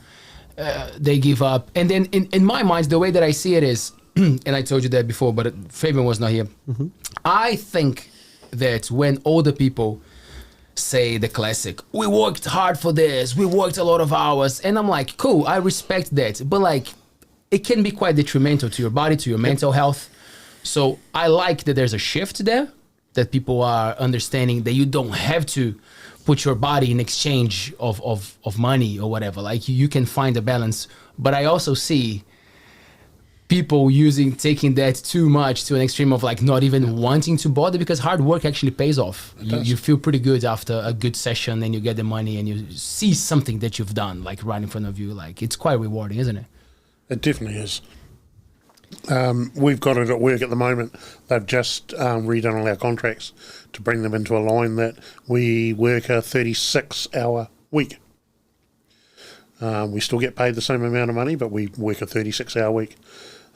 they give up. And then in my mind, the way that I see it is, and I told you that before, but Fabian was not here. Mm-hmm. I think that when older people say the classic, we worked hard for this, we worked a lot of hours, and I'm like, cool, I respect that, but like, it can be quite detrimental to your body, to your mental health. So I like that there's a shift there, that people are understanding that you don't have to put your body in exchange of money or whatever. Like you can find a balance. But I also see people taking that too much to an extreme of like not even wanting to bother, because hard work actually pays off. You feel pretty good after a good session, and you get the money and you see something that you've done like right in front of you. Like it's quite rewarding, isn't it? It definitely is. We've got it at work at the moment. They've just redone all our contracts to bring them into a line that we work a 36-hour week. We still get paid the same amount of money, but we work a 36-hour week.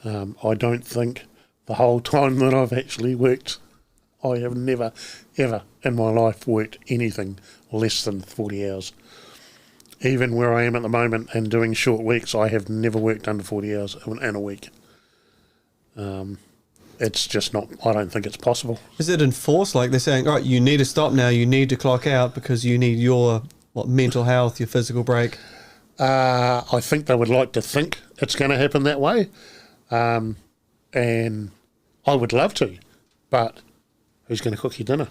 I don't think the whole time that I've actually worked, I have never, ever in my life worked anything less than 40 hours. Even where I am at the moment and doing short weeks, I have never worked under 40 hours in a week. It's just not, I don't think it's possible. Is it enforced? Like they're saying, all right, you need to stop now, you need to clock out because you need your mental health, your physical break? I think they would like to think it's going to happen that way. And I would love to, but who's going to cook your dinner?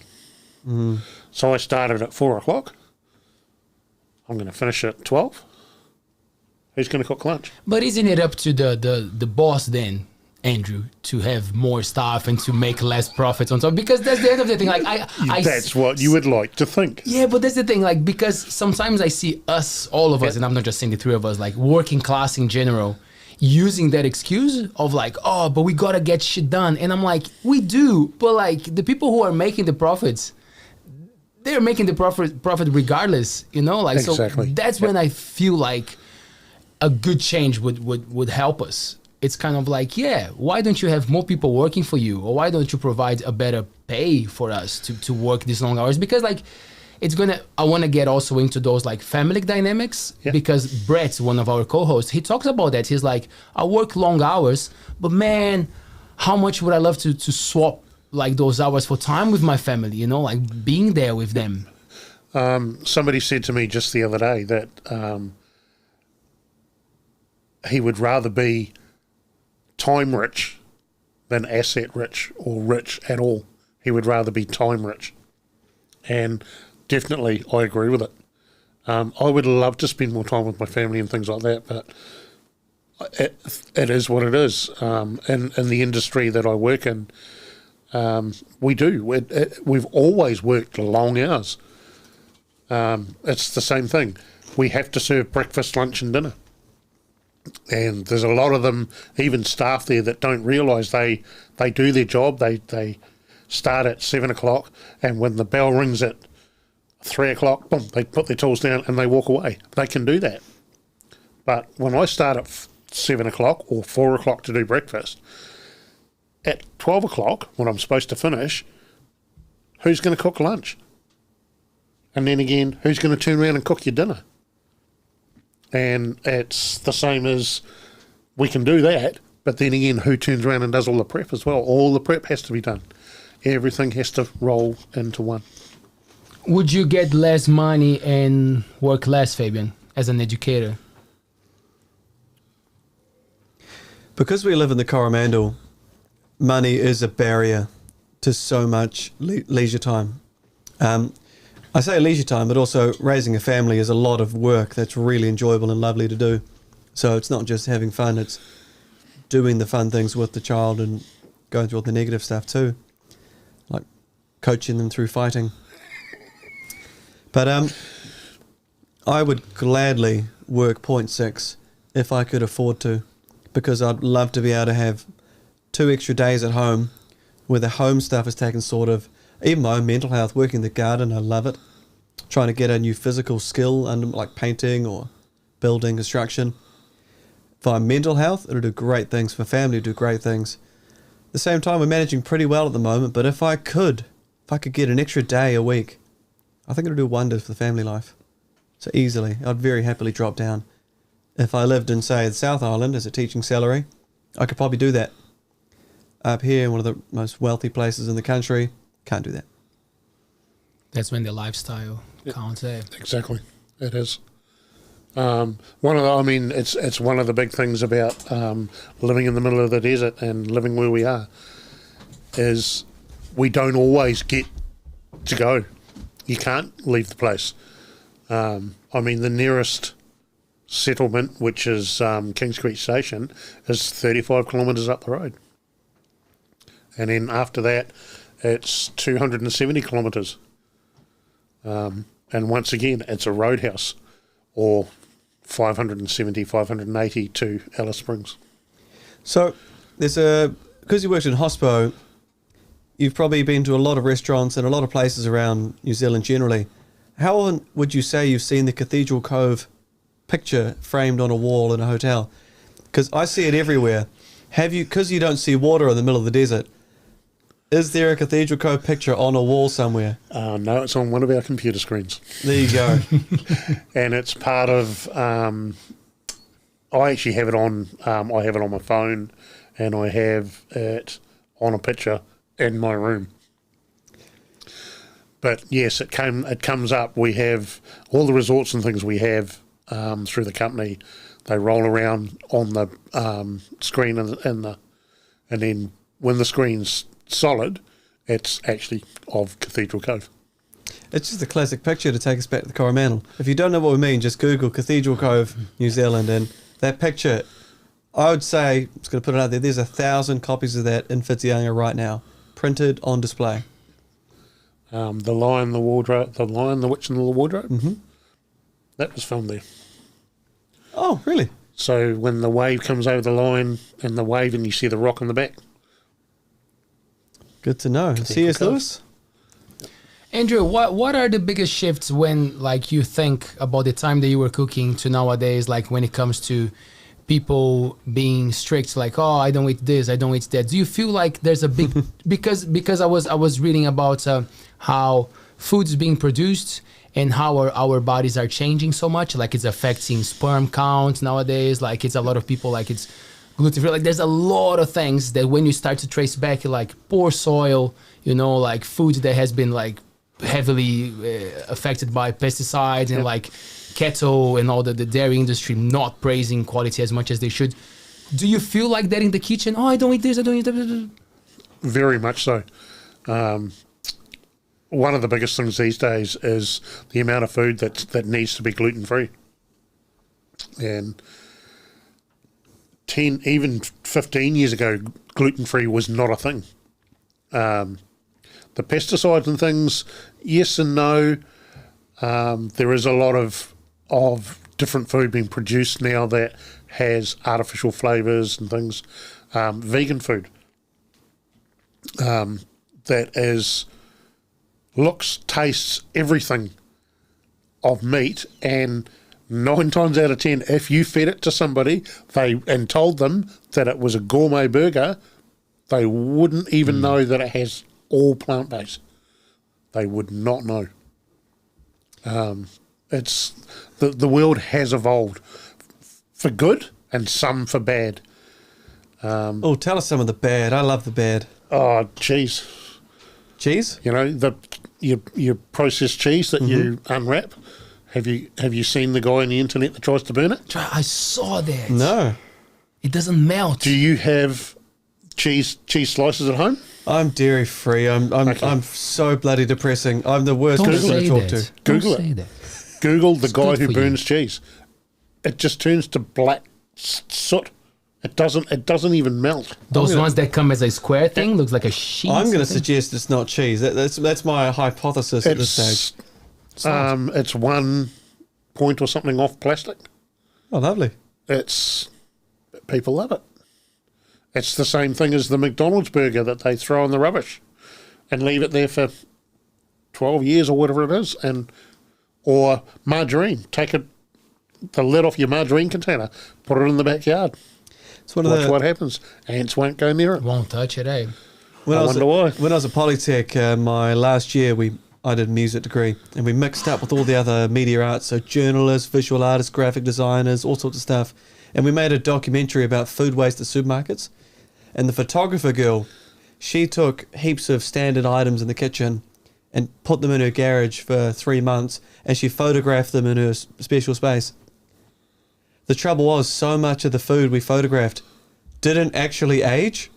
Mm. So I started at 4 o'clock. I'm going to finish at 12. Who's going to cook lunch? But isn't it up to the boss then, Andrew, to have more staff and to make less profits on top? Because that's the end of the thing. Like that's what you would like to think. Yeah, but that's the thing. Like, because sometimes I see us, all of us, and I'm not just saying the three of us, like working class in general, using that excuse of like, oh, but we gotta get shit done. And I'm like, we do, but like the people who are making the profits, they're making the profit regardless, you know? Like, exactly. So that's when I feel like a good change would help us. It's kind of like, yeah, why don't you have more people working for you? Or why don't you provide a better pay for us to work these long hours? Because like, I want to get also into those like family dynamics, because Brett, one of our co-hosts, he talks about that. He's like, I work long hours, but man, how much would I love to swap like those hours for time with my family, you know, like being there with them. Somebody said to me just the other day that he would rather be time rich than asset rich or rich at all. He would rather be time rich. And definitely I agree with it. I would love to spend more time with my family and things like that, but it is what it is. In the industry that I work in, we do. We've always worked long hours. It's the same thing. We have to serve breakfast, lunch and dinner. And there's a lot of them, even staff there, that don't realise they do their job. They start at 7 o'clock, and when the bell rings at 3 o'clock, boom, they put their tools down and they walk away. They can do that. But when I start at 7 o'clock or 4 o'clock to do breakfast, at 12 o'clock, when I'm supposed to finish, who's going to cook lunch? And then again, who's going to turn around and cook your dinner? And it's the same as we can do that, but then again, who turns around and does all the prep as well? All the prep has to be done. Everything has to roll into one. Would you get less money and work less, Fabian, as an educator? Because we live in the Coromandel, money is a barrier to so much leisure time. I say leisure time, but also raising a family is a lot of work that's really enjoyable and lovely to do. So it's not just having fun, it's doing the fun things with the child and going through all the negative stuff too, like coaching them through fighting. But I would gladly work 0.6 if I could afford to, because I'd love to be able to have 2 extra days at home where the home stuff is taken sort of, even my own mental health, working the garden, I love it. Trying to get a new physical skill under like painting or building, construction. For mental health, it'll do great things. For family, it'll do great things. At the same time, we're managing pretty well at the moment, but if I could get an extra day a week, I think it'll do wonders for the family life. So easily, I'd very happily drop down. If I lived in, say, the South Island as a teaching salary, I could probably do that. Up here in one of the most wealthy places in the country, can't do that. That's when the lifestyle counts. Eh? Exactly, it is. It's one of the big things about living in the middle of the desert and living where we are, is we don't always get to go. You can't leave the place. The nearest settlement, which is Kings Creek Station, is 35 kilometres up the road. And then after that, it's 270 kilometres. And once again, it's a roadhouse, or 570, 580 to Alice Springs. So because you worked in hospo, you've probably been to a lot of restaurants and a lot of places around New Zealand generally. How often would you say you've seen the Cathedral Cove picture framed on a wall in a hotel? Because I see it everywhere. Because you don't see water in the middle of the desert, is there a Cathedral Cove picture on a wall somewhere? No, it's on one of our computer screens. There you go. And it's part of, I actually have it on, I have it on my phone, and I have it on a picture in my room. But yes, it comes up. We have all the resorts and things we have through the company. They roll around on the screen and then when the screen's solid, it's actually of Cathedral Cove. It's just a classic picture to take us back to the Coromandel. If you don't know what we mean, just Google Cathedral Cove, New Zealand, and that picture, I would say, I'm just going to put it out there, there's 1,000 copies of that in Whitianga right now, printed on display. The Lion, the Wardrobe, the Lion, the Witch and the Wardrobe, that was filmed there. Oh, really? So when the wave comes over the line and the wave and you see the rock in the back. Good to know. C.S. Lewis? Andrew, what are the biggest shifts when you think about the time that you were cooking to nowadays, when it comes to people being strict, I don't eat this, I don't eat that? Do you feel like there's a big because I was reading about how food's being produced and how our bodies are changing so much, it's affecting sperm count nowadays, it's a lot of people it's gluten-free. There's a lot of things that when you start to trace back, poor soil, food that has been heavily affected by pesticides and cattle and all the dairy industry not praising quality as much as they should. Do you feel like that in the kitchen? Oh, I don't eat this, I don't eat that. Very much so. One of the biggest things these days is the amount of food that needs to be gluten-free. And 10, even 15 years ago, gluten-free was not a thing. The pesticides and things, yes and no. There is a lot of different food being produced now that has artificial flavours and things. Vegan food that is looks, tastes, everything of meat, and 9 times out of 10, if you fed it to somebody and told them that it was a gourmet burger, they wouldn't even know that it has all plant-based. They would not know. It's the world has evolved for good and some for bad. Tell us some of the bad. I love the bad. Oh, cheese. Cheese? Your processed cheese that you unwrap. Have you seen the guy on the internet that tries to burn it? I saw that. No. It doesn't melt. Do you have cheese slices at home. I'm dairy free. I'm so bloody depressing. I'm the worst Don't person to say talk that. to. Google Don't it. say that. Google the guy good who for burns cheese. It just turns to black soot. It doesn't even melt. Those ones that come as a square thing looks like a sheet. I'm going to something. suggest it's not cheese. That's my hypothesis at this stage. It's 1 point or something off plastic. Oh, lovely. People love it. It's the same thing as the McDonald's burger that they throw in the rubbish and leave it there for 12 years or whatever it is, or margarine. Take the lid off your margarine container, put it in the backyard. It's one of Watch the what happens. Ants won't go near it. Won't touch it, eh? When I wonder why. When I was at Polytech, my last year, I did a music degree, and we mixed up with all the other media arts, so journalists, visual artists, graphic designers, all sorts of stuff. And we made a documentary about food waste at supermarkets. And the photographer girl, she took heaps of standard items in the kitchen and put them in her garage for 3 months, and she photographed them in her special space. The trouble was, so much of the food we photographed didn't actually age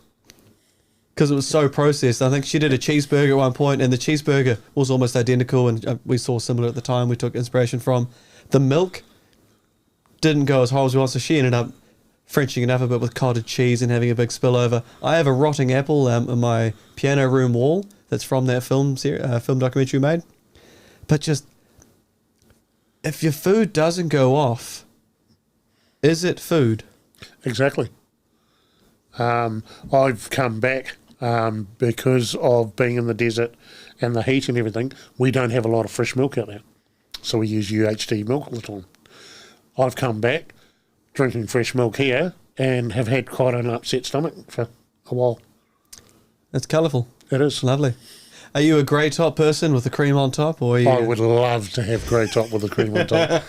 because it was so processed. I think she did a cheeseburger at one point, and the cheeseburger was almost identical, and we saw similar at the time. We took inspiration from. The milk didn't go as whole as we wanted, so she ended up Frenching it up a bit with cottage cheese and having a big spillover. I have a rotting apple in my piano room wall that's from that film documentary we made. But just, if your food doesn't go off, is it food? Exactly. I've come back because of being in the desert and the heat and everything. We don't have a lot of fresh milk out there, so we use UHT milk all the time. I've come back drinking fresh milk here and have had quite an upset stomach for a while. It's colourful. It is. Lovely. Are you a grey top person with the cream on top? Or are you... I would love to have grey top with the cream on top.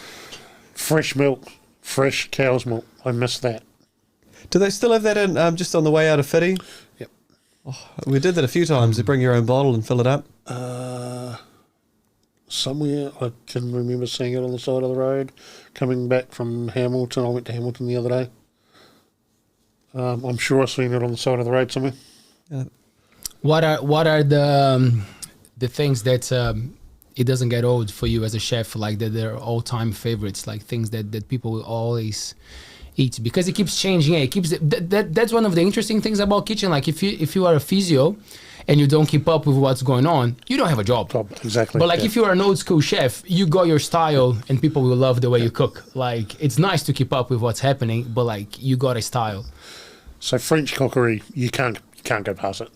Fresh milk, fresh cow's milk. I miss that. Do they still have that in just on the way out of Fitty? Yep. Oh, we did that a few times. You bring your own bottle and fill it up. Somewhere I can remember seeing it on the side of the road. Coming back from Hamilton, I went to Hamilton the other day. I'm sure I've seen it on the side of the road somewhere. What are the things that it doesn't get old for you as a chef? Like that, they're all-time favorites, like things that people will always eat because it keeps changing. It keeps that's one of the interesting things about kitchen. Like if you are a physio and you don't keep up with what's going on, you don't have a job. Exactly. But like yeah. if you are an old school chef, you got your style and people will love the way you cook. Like it's nice to keep up with what's happening, but like you got a style. So French cookery, you can't go past it.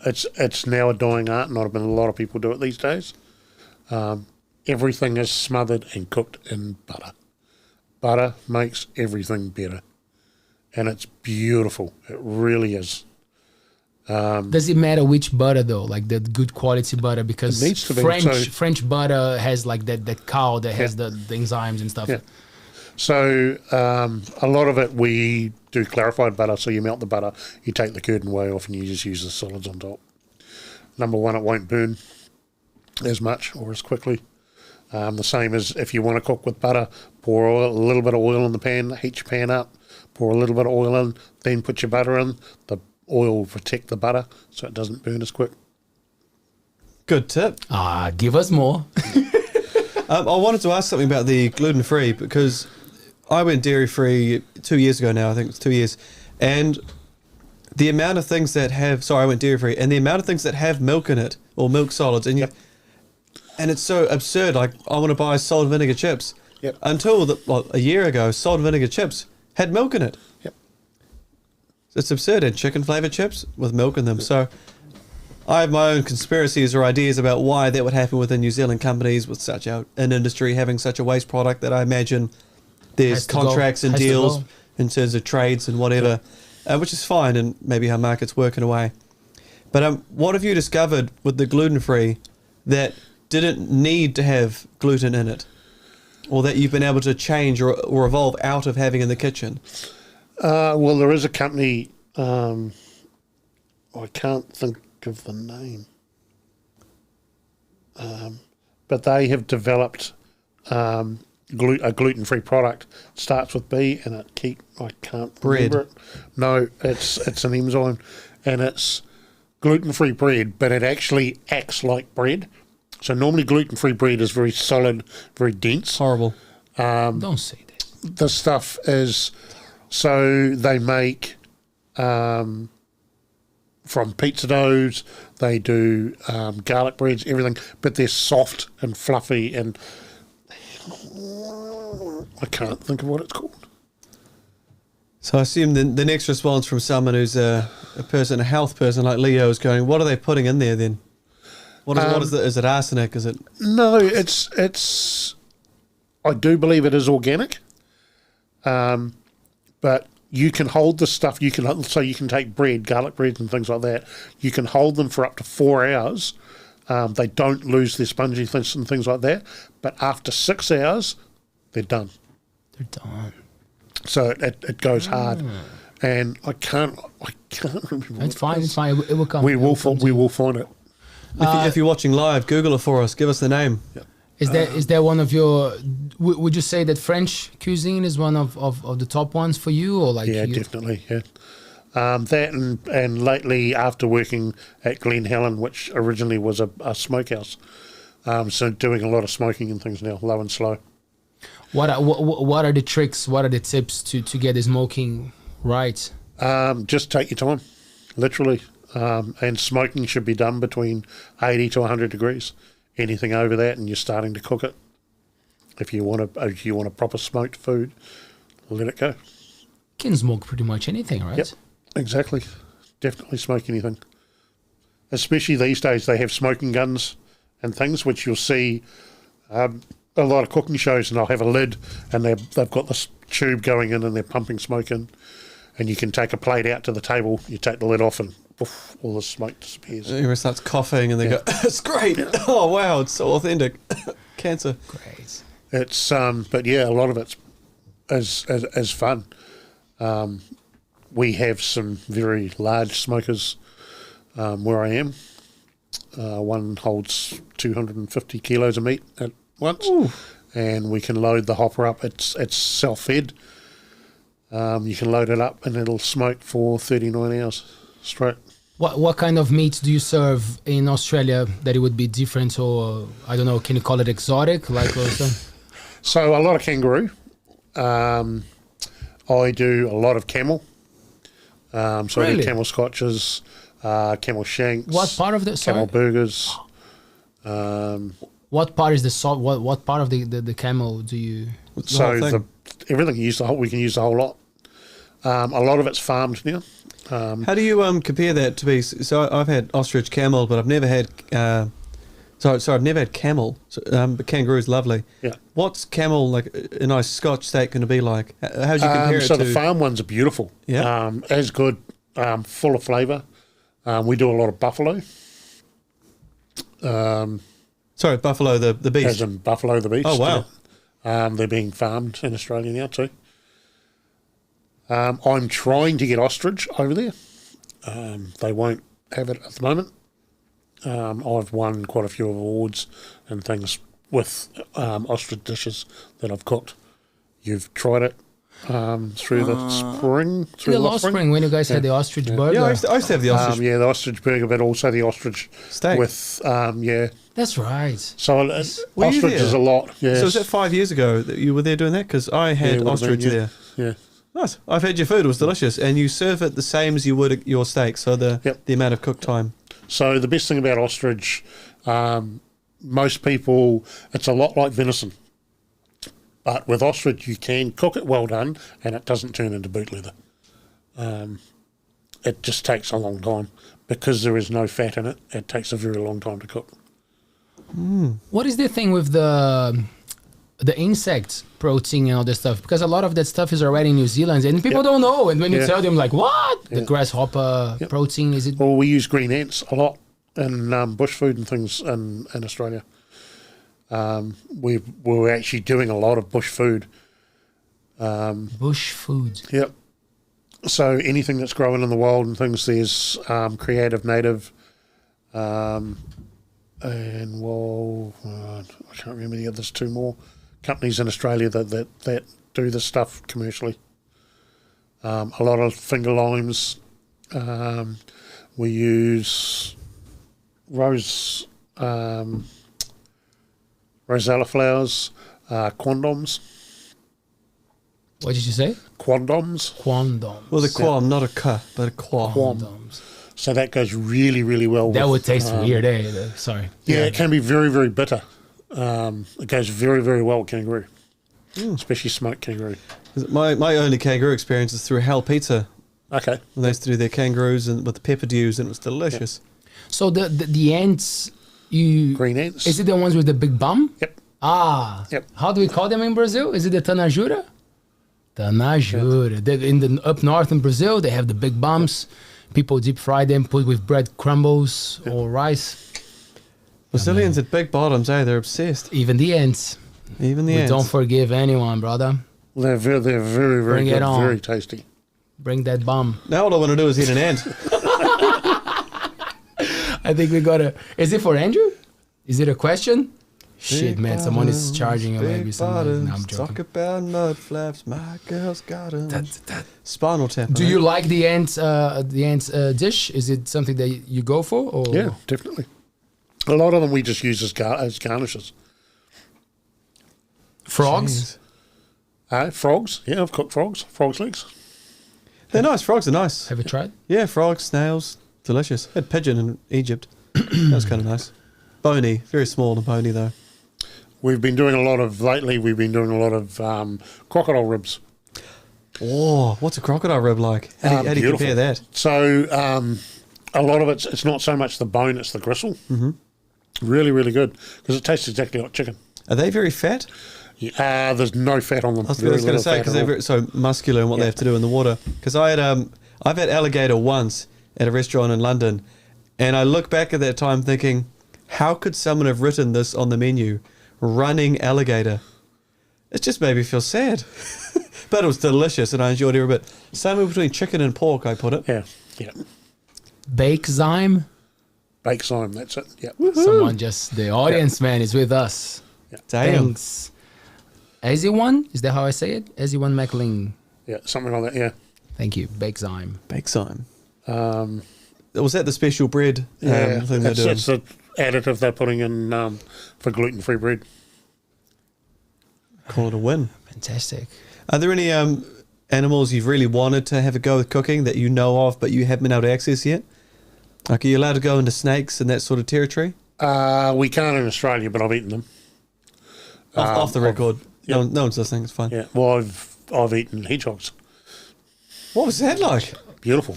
It's now a dying art. Not a lot of people do it these days. Everything is smothered and cooked in butter. Butter makes everything better, and it's beautiful. It really is. Does it matter which butter though? Like the good quality butter, because It needs to be, French butter has like that cow that has the enzymes and stuff. Yeah. So a lot of it we do clarified butter. So you melt the butter, you take the curd and whey off, and you just use the solids on top. Number one, it won't burn as much or as quickly. The same as if you want to cook with butter, pour a little bit of oil in the pan, heat your pan up, pour a little bit of oil in, then put your butter in. The oil will protect the butter so it doesn't burn as quick. Good tip. Give us more. I wanted to ask something about the gluten-free because I went dairy-free 2 years ago now. I think it's 2 years. And the amount of things that have... Sorry, I went dairy-free. And the amount of things that have milk in it, or milk solids, and and it's so absurd. Like, I want to buy salt and vinegar chips. Yep. Until a year ago, salt and vinegar chips had milk in it. Yep. It's absurd. And chicken-flavoured chips with milk in them. So I have my own conspiracies or ideas about why that would happen within New Zealand companies with such an industry having such a waste product that I imagine there's Has to go. contracts and Has to deals go. in terms of trades and whatever, which is fine and maybe how markets work in a way. But what have you discovered with the gluten-free that didn't need to have gluten in it, or that you've been able to change or evolve out of having in the kitchen? Well, there is a company, I can't think of the name, but they have developed a gluten-free product. It starts with B, and I can't remember it. No, it's an enzyme, and it's gluten-free bread, but it actually acts like bread. So normally gluten-free bread is very solid, very dense. Horrible. Don't say that. The stuff is, so they make from pizza doughs, they do garlic breads, everything, but they're soft and fluffy, and I can't think of what it's called. So I assume the next response from someone who's a health person like Leo is going, what are they putting in there then? What is it arsenic? Is it? No, it's. I do believe it is organic, but you can hold the stuff. You can take bread, garlic breads, and things like that. You can hold them for up to 4 hours. They don't lose their sponginess and things like that. But after 6 hours, they're done. They're done. So it goes hard, and I can't remember. It's fine. It's fine. It will come. We will find it. If you're watching live, Google it for us. Give us the name. Yep. Is there one of your? Would you say that French cuisine is one of the top ones for you, or like? Yeah, definitely. Yeah, that and lately after working at Glen Helen, which originally was a smokehouse, so doing a lot of smoking and things now, low and slow. What are the tricks? What are the tips to get the smoking right? Just take your time, literally. And smoking should be done between 80 to 100 degrees. Anything over that, and you're starting to cook it. If you want a proper smoked food, let it go. You can smoke pretty much anything, right? Yep, exactly. Definitely smoke anything. Especially these days, they have smoking guns and things, which you'll see a lot of cooking shows, and they'll have a lid, and they've got this tube going in, and they're pumping smoke in, and you can take a plate out to the table, you take the lid off, and poof, all the smoke disappears. Everyone starts coughing, and they go, "It's great! Oh wow, it's so authentic." Cancer. Great. It's but yeah, a lot of it's is fun. We have some very large smokers where I am. One holds 250 kilos of meat at once. Ooh. And we can load the hopper up. It's self-fed. You can load it up and it'll smoke for 39 hours straight. What kind of meat do you serve in Australia that it would be different, or I don't know, can you call it exotic, like or something? So a lot of kangaroo. I do a lot of camel. So Really? I do camel scotches, camel shanks. What part of the camel burgers? What part is the salt? What part of the camel do you? So everything we can use the whole lot. A lot of it's farmed now. How do you compare that to be? So I've had ostrich, camel, but I've never had. I've never had camel. But kangaroo's lovely. Yeah. What's camel like? A nice Scotch steak going to be like? How do you compare it so to? the farm ones are beautiful. Yeah. As good, full of flavour. We do a lot of buffalo. Sorry, buffalo the beast. As in buffalo the beast. Oh wow. Yeah. They're being farmed in Australia now too. I'm trying to get ostrich over there. They won't have it at the moment. I've won quite a few awards and things with ostrich dishes that I've cooked. You've tried it through the spring? The last spring when you guys had the ostrich burger. Yeah, I used to have the ostrich. The ostrich burger, but also the ostrich steak. With, That's right. So Were you ostrich there? is a lot, yes. So was that 5 years ago that you were there doing that? Because I had ostrich there. Yeah. Nice. I've had your food. It was delicious. And you serve it the same as you would your steak, so the amount of cook time. So the best thing about ostrich, most people, it's a lot like venison. But with ostrich, you can cook it well done, and it doesn't turn into boot leather. It just takes a long time. Because there is no fat in it, it takes a very long time to cook. What is the thing with the insect protein and all this stuff? Because a lot of that stuff is already in New Zealand, and people don't know. And when you tell them, like, what? The grasshopper protein, is it? Well, we use green ants a lot in bush food and things in Australia. We're actually doing a lot of bush food. Bush food. Yep. So anything that's growing in the wild and things, there's creative, native, and I can't remember the others two more companies in Australia that do this stuff commercially. A lot of finger limes. We use rosella flowers, quandoms. What did you say? Quandoms. Quandoms. Well, the quam, not a k, but a quam. Quandoms. So that goes really, really well. That with, would taste weird, eh? Sorry. Yeah, it can be very, very bitter. It goes very, very well with kangaroo, especially smoked kangaroo. My only kangaroo experience is through Hell Pizza. Okay. When they used to do their kangaroos and with the pepper dews, and it was delicious. So the ants, Green ants. is it the ones with the big bum? Yep. Ah. Yep. How do we call them in Brazil? Is it the tanajura? Tanajura. In the up north in Brazil, they have the big bums. People deep fry them, put with bread crumbles or rice. Brazilians at big bottoms, eh? They're obsessed. Even the ants. Even the We ants. don't forgive anyone, brother. They're very, very Bring it good, on. very tasty. Bring that bum. Now all I want to do is eat an ant. I think we gotta. Is it for Andrew? Is it a question? Shit, Big man, someone is bottoms, charging or maybe big something. No, I'm bottoms, joking. Talk about mud flaps. My girl's got 'em. That- Spinal tap. Do you like the ants dish? Is it something that you go for? Or? Yeah, definitely. A lot of them we just use as garnishes. Frogs? Frogs. Yeah, I've cooked frogs. Frogs' legs. They're nice. Frogs are nice. Have you tried? Yeah, frogs, snails, delicious. Had pigeon in Egypt. That was kind of nice. Bony, very small and bony though. We've been doing a lot of crocodile ribs. Oh, what's a crocodile rib like? How do you Beautiful. compare that? So a lot of it's not so much the bone, it's the gristle. Mm-hmm. Really, really good because it tastes exactly like chicken. Are they very fat? There's no fat on them. I was going to say because they're very, so muscular in what they have to do in the water. Because I've had alligator once at a restaurant in London, and I look back at that time thinking, how could someone have written this on the menu? Running alligator. It just made me feel sad. But it was delicious, and I enjoyed every bit. Somewhere between chicken and pork, I put it. Yeah. Bake zyme? Bake zyme, that's it. Yeah. Someone just, the audience man is with us. Damn. Thanks. One? Is that how I say it? One Maclean. Yeah, something like that, yeah. Thank you. Bake zyme. Bake zyme. Was that the special bread Yeah, thing they're doing? it's the additive they're putting in for gluten-free bread. Call it a win. Fantastic. Are there any animals you've really wanted to have a go with cooking that you know of but you haven't been able to access yet? Like, are you allowed to go into snakes and that sort of territory? We can't in Australia, but I've eaten them. Off the record. yeah. No one's listening, it's fine. Yeah, well, I've eaten hedgehogs. What was that like? Beautiful.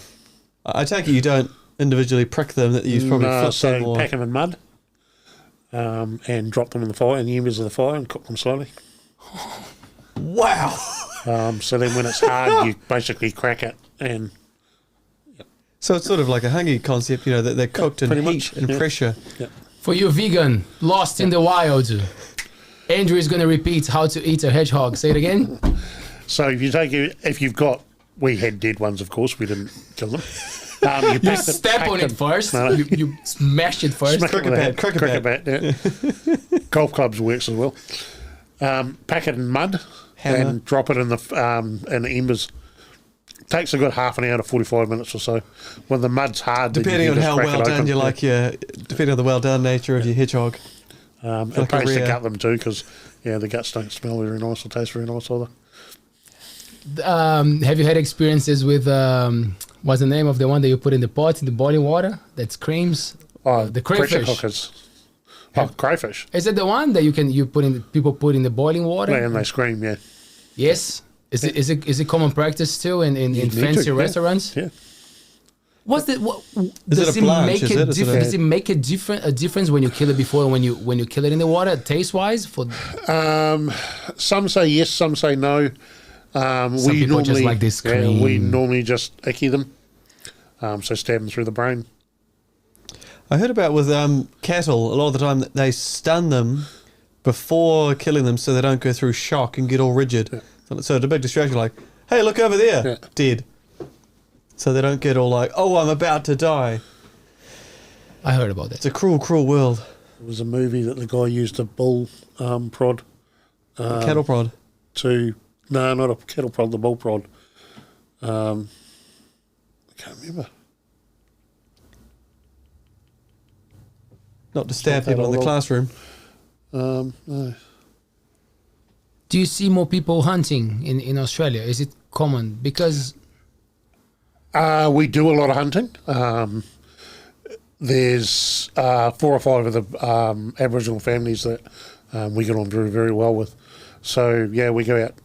I take it you don't individually prick them, that you probably flip them So or... pack them in mud and drop them in the fire, in the embers of the fire, and cook them slowly. Wow! So then when it's hard, you basically crack it and... So it's sort of like a hungry concept, you know, that they're cooked in pretty heat much, and yeah. pressure. Yeah. For you vegan, lost in the wild, Andrew is going to repeat how to eat a hedgehog. Say it again. So if you've got... We had dead ones, of course. We didn't kill them. You step on it first. No. You smash it first. Smack it with a hat. Cricket bat. Yeah. Golf clubs works as well. Pack it in mud Hammer. and drop it in the embers. Takes a good half an hour to 45 minutes or so. When the mud's hard, then Depending you on can just how crack well it done open. you like your... Depending on the well done nature of your hedgehog. It like a pays to rare- gut them too, because the guts don't smell very nice or taste very nice either. Have you had experiences with what's the name of the one that you put in the pot in the boiling water that screams? The pressure crayfish. cookers. Crayfish. Is it the one that people put in the boiling water? Yeah, and they scream, yeah. Yes. Is it common practice too in need fancy to, yeah. restaurants? Yeah. What's the does it a blanch, is it? Does it make a difference when you kill it before and when you kill it in the water, taste wise? For Some say yes, some say no. Some people just like this cream. we normally just icky them. So stab them through the brain. I heard about with cattle, a lot of the time that they stun them before killing them so they don't go through shock and get all rigid. Yeah. So it's a big distraction, like, hey, look over there, Yeah. dead. So they don't get all like, oh, I'm about to die. I heard about It's that. a cruel, cruel world. It was a movie that the guy used a bull prod Cattle prod. No, not a cattle prod, the bull prod. I can't remember. Not to stab Not that people in the old. classroom. No. Do you see more people hunting in Australia? Is it common? Because We do a lot of hunting. There's 4 or 5 of the Aboriginal families that we get on very, very well with. So, yeah, we go out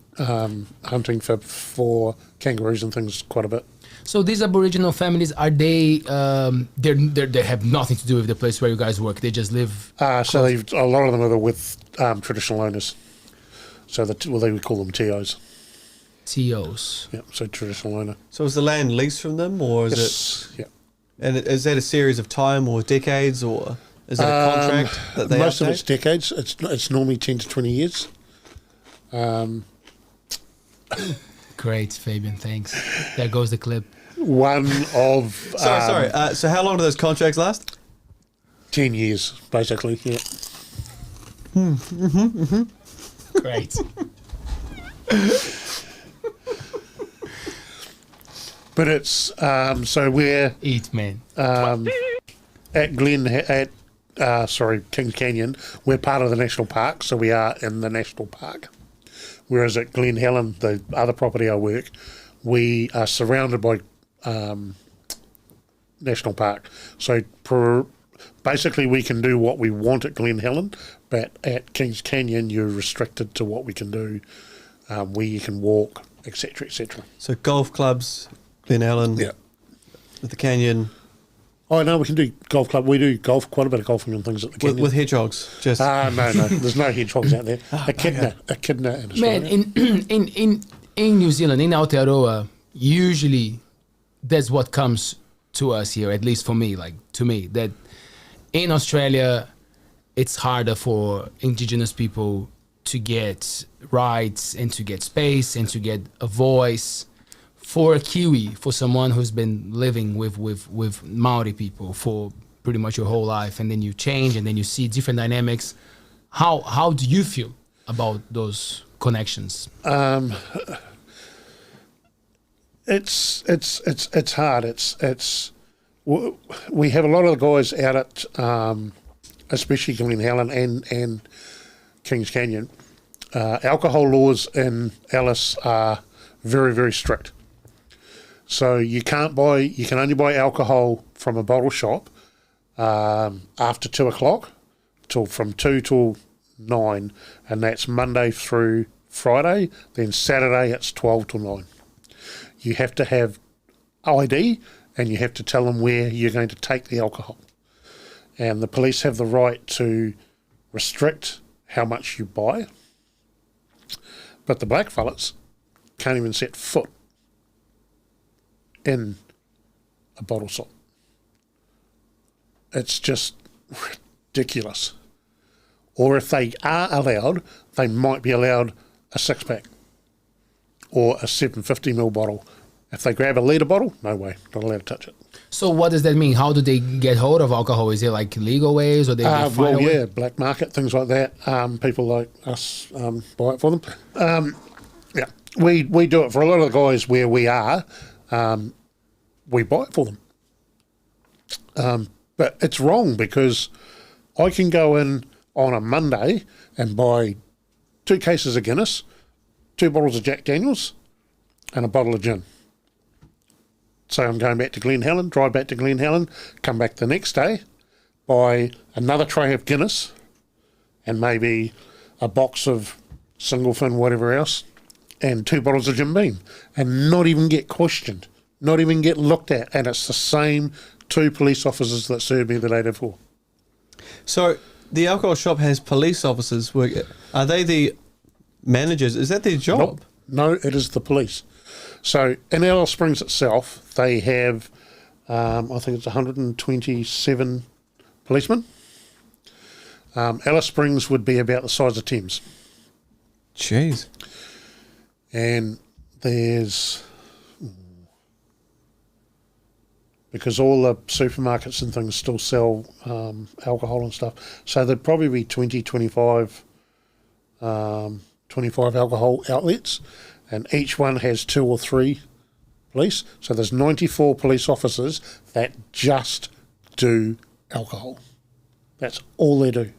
hunting for kangaroos and things quite a bit. so these Aboriginal families, are they? They have nothing to do with the place where you guys work. They just live. So a lot of them are with traditional owners. So they would call them TOs. TOs. Yeah, so traditional owner. So is the land leased from them, or is Yes, yeah. it? And is that a series of time or decades, or is that a contract that they Most update? of it's decades. It's normally 10 to 20 years. Great, Fabian. Thanks. There goes the clip. One of Sorry. So how long do those contracts last? 10 years, basically. Yeah. Great. But it's so we're Eat, man. at Kings Canyon. We're part of the national park, so we are in the national park. Whereas at Glen Helen, the other property I work, we are surrounded by national park. So basically, we can do what we want at Glen Helen, but at Kings Canyon, you're restricted to what we can do, where you can walk, etc., etc. So golf clubs, Glen Ellen, Yeah. at the canyon, Oh no, we can do golf club. We do quite a bit of golfing and things at the with, canyon. with hedgehogs. Just No, there's no hedgehogs out there. Echidna in Australia. Man, in New Zealand, in Aotearoa, usually that's what comes to us here, at least for me, to me, that in Australia, it's harder for Indigenous people to get rights and to get space and to get a voice. For a Kiwi, for someone who's been living with Maori people for pretty much your whole life, and then you change and then you see different dynamics, how do you feel about those connections? It's hard. We have a lot of the guys out at especially Glen Helen and Kings Canyon. Alcohol laws in Alice are very, very strict. So you can only buy alcohol from a bottle shop after 2 o'clock from 2 till 9, and that's Monday through Friday. Then Saturday it's 12 till 9. You have to have ID, and you have to tell them where you're going to take the alcohol. And the police have the right to restrict how much you buy, but the blackfellas can't even set foot in a bottle shop. It's just ridiculous. Or if they are allowed, they might be allowed a 6-pack or a 750ml bottle. If they grab a litre bottle, no way, not allowed to touch it. So what does that mean? How do they get hold of alcohol? Is it like legal ways, or they find a way? Yeah, black market, things like that. People like us buy it for them. Yeah, we do it for a lot of the guys where we are. We buy it for them. But it's wrong, because I can go in on a Monday and buy 2 cases of Guinness, 2 bottles of Jack Daniels, and a bottle of gin. So I'm going back to Glen Helen, drive back to Glen Helen, come back the next day, buy another tray of Guinness and maybe a box of single fin, whatever else, and 2 bottles of Jim Beam, and not even get questioned, not even get looked at. And it's the same 2 police officers that served me the day before. So the alcohol shop has police officers work. Are they the managers? Is that their job? Nope. No, it is the police. So in Alice Springs itself, they have, I think it's 127 policemen. Alice Springs would be about the size of Thames. Jeez. And there's, because all the supermarkets and things still sell alcohol and stuff, so there'd probably be 20, 25 25 alcohol outlets, and each one has 2 or 3 police. So there's 94 police officers that just do alcohol. That's all they do.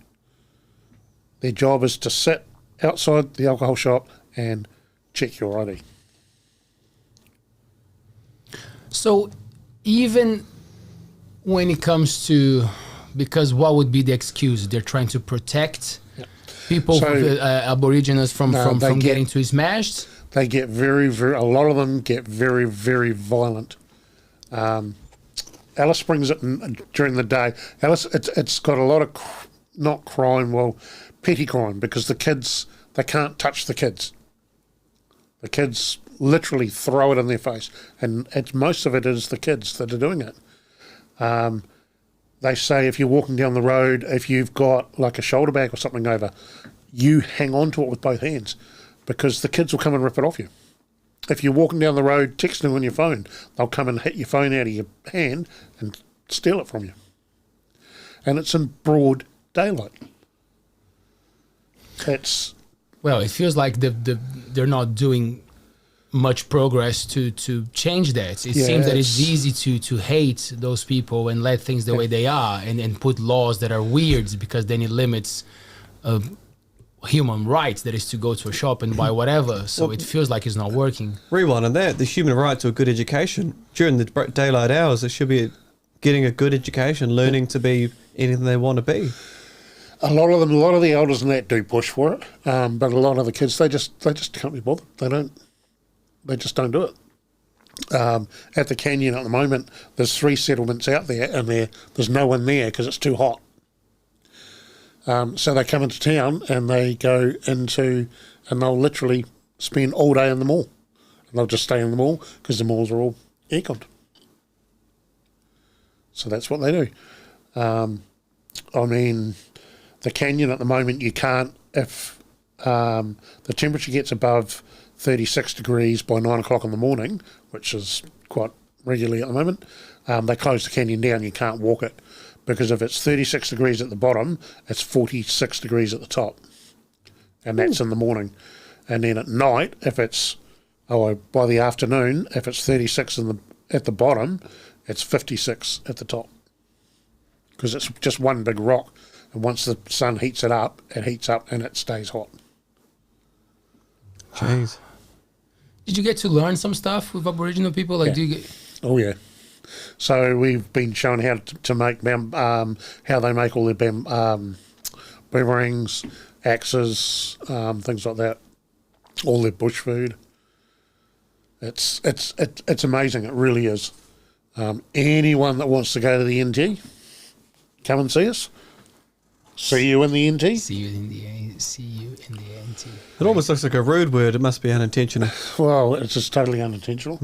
Their job is to sit outside the alcohol shop and check your ID. So even when it comes to, because what would be the excuse? They're trying to protect people, So, Aboriginals from they getting too smashed. They get very, very, a lot of them get very, very violent. Alice brings it during the day. Alice, it's got a lot of, not crime, well, petty crime, because the kids, they can't touch the kids. The kids literally throw it in their face, and most of it is the kids that are doing it. They say if you're walking down the road, if you've got like a shoulder bag or something over, you hang on to it with both hands, because the kids will come and rip it off you. If you're walking down the road texting on your phone, they'll come and hit your phone out of your hand and steal it from you. And it's in broad daylight. Well, it feels like they're not doing much progress to change that. It seems that it's easy to hate those people and let things the way they are, and put laws that are weird, because then it limits human rights, that is to go to a shop and buy whatever. So it feels like it's not working. Rewind on that. The human right to a good education. During the daylight hours, they should be getting a good education, learning to be anything they want to be. A lot of the elders and that do push for it, but a lot of the kids, they just can't be bothered. They just don't do it. At the canyon at the moment, there's 3 settlements out there, and there's no one there because it's too hot. So they come into town and they go into, and they'll literally spend all day in the mall. And they'll just stay in the mall because the malls are all air-conned. So that's what they do. I mean, the canyon at the moment, you can't, if the temperature gets above 36 degrees by 9 o'clock in the morning, which is quite regularly at the moment, they close the canyon down. You can't walk it, because if it's 36 degrees at the bottom, it's 46 degrees at the top, and that's in the morning. And then at night, if it's by the afternoon, if it's 36 at the bottom, it's 56 at the top, because it's just one big rock, and once the sun heats it up and it stays hot. Jeez. Did you get to learn some stuff with Aboriginal people? Like, do you get? Oh yeah. So we've been shown how to make how they make all their boomerangs, axes, things like that. All their bush food. It's amazing. It really is. Anyone that wants to go to the NT, come and see us. See you in the NT. See you in the NT. It almost looks like a rude word. It must be unintentional. Well, it's just totally unintentional.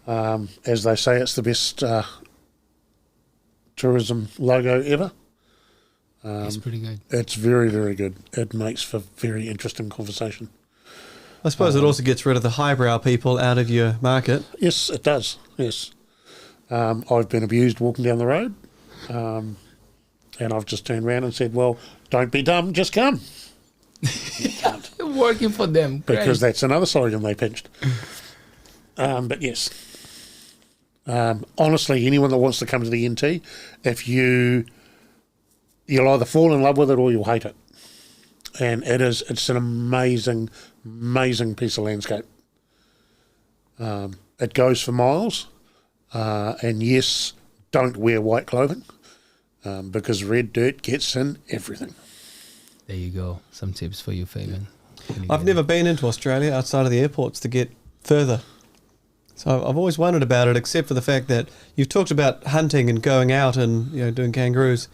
As they say, it's the best tourism logo ever. It's pretty good. It's very, very good. It makes for very interesting conversation. I suppose it also gets rid of the highbrow people out of your market. Yes, it does. Yes. I've been abused walking down the road, and I've just turned around and said, well, don't be dumb, just come. You can't. Working for them. Because that's another slogan they pinched. But yes. Honestly, anyone that wants to come to the NT, if you'll either fall in love with it or you'll hate it. And it's an amazing, amazing piece of landscape. It goes for miles. And yes, don't wear white clothing, because red dirt gets in everything. There you go. Some tips for you, Fabian. I've never been into Australia outside of the airports to get further. So I've always wondered about it, except for the fact that you've talked about hunting and going out and doing kangaroos.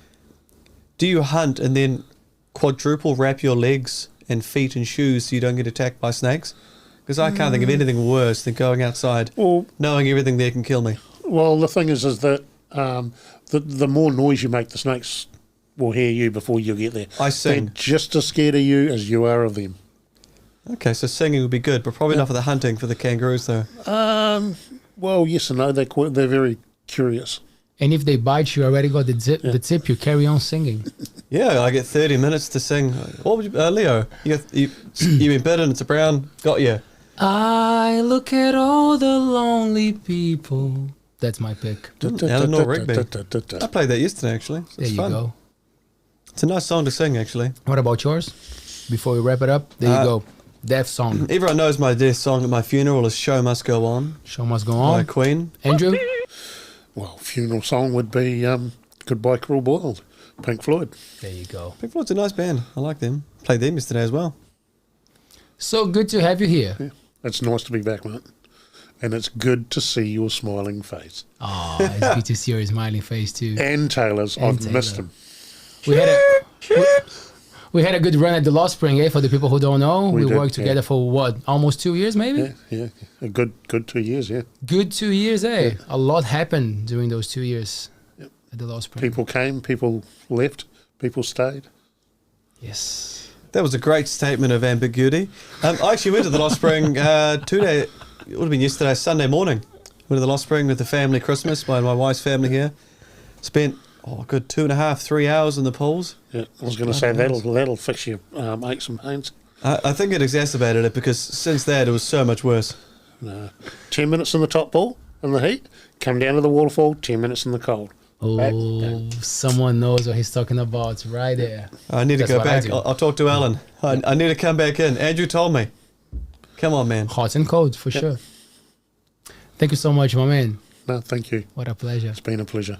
Do you hunt and then quadruple wrap your legs and feet and shoes so you don't get attacked by snakes? Because I can't think of anything worse than going outside, knowing everything there can kill me. Well, the thing is that the more noise you make, the snakes will hear you before you get there. I sing. They're just as scared of you as you are of them. Okay, so singing would be good, but probably not for the hunting for the kangaroos, though. Well, yes and no. They're very curious. And if they bite you, already got the tip. You carry on singing. Yeah, I get 30 minutes to sing. What would you, Leo? You've been bitten. It's a brown. Got you. I look at all the lonely people. That's my pick. Eleanor Rigby. I played that yesterday, actually. So There you fun. go. It's a nice song to sing, actually. What about yours? Before we wrap it up, there you go. Death song. Everyone knows my death song at my funeral is "Show Must Go On" Show must go by on. Queen. Andrew? Well, funeral song would be Goodbye Cruel World, Pink Floyd. There you go. Pink Floyd's a nice band. I like them. Played them yesterday as well. So good to have you here. Yeah, it's nice to be back, mate. And it's good to see your smiling face. Oh, it's good to see your smiling face too. And Taylor's, And I've Taylor. missed him. We had a good run at the Lost Spring, eh? For the people who don't know, we did, worked together for what, almost 2 years, maybe? Yeah, a good 2 years, yeah. Good 2 years, eh? A lot happened during those 2 years at the Lost Spring. People came, people left, people stayed. Yes. That was a great statement of ambiguity. I actually went to the Lost Spring 2 days. It would have been yesterday, Sunday morning. Went to the Lost Spring with the family Christmas, my wife's family here. Spent a good 2.5, 3 hours in the pools. Yeah, I was going to say that'll fix your aches and pains. I think it exacerbated it because since that it was so much worse. 10 minutes in the top pool in the heat, come down to the waterfall, 10 minutes in the cold. Oh, someone knows what he's talking about right there. I need to That's go what I back. do. I'll talk to Alan. I need to come back in. Andrew told me. Come on, man. Hot and cold, for sure. Thank you so much, my man. No, thank you. What a pleasure. It's been a pleasure.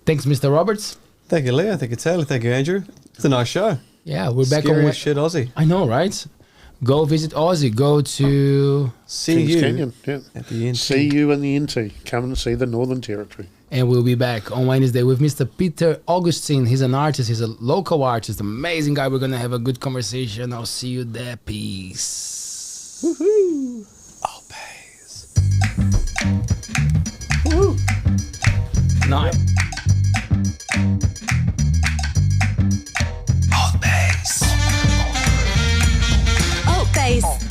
Thanks, Mr. Roberts. Thank you, Leo. Thank you, Taylor. Thank you, Andrew. It's a nice show. Yeah, we're back Scary on. as shit, Aussie. I know, right? Go visit Aussie. Go to, See Kings you Canyon, yeah. at the end. See you in the NT. Come and see the Northern Territory. and we'll be back on Wednesday with Mr. Peter Augustine. He's an artist. He's a local artist. Amazing guy. We're gonna have a good conversation. I'll see you there. Peace. Woohoo! ALTBAYS. Woo. Nice. ALTBAYS. ALTBAYS.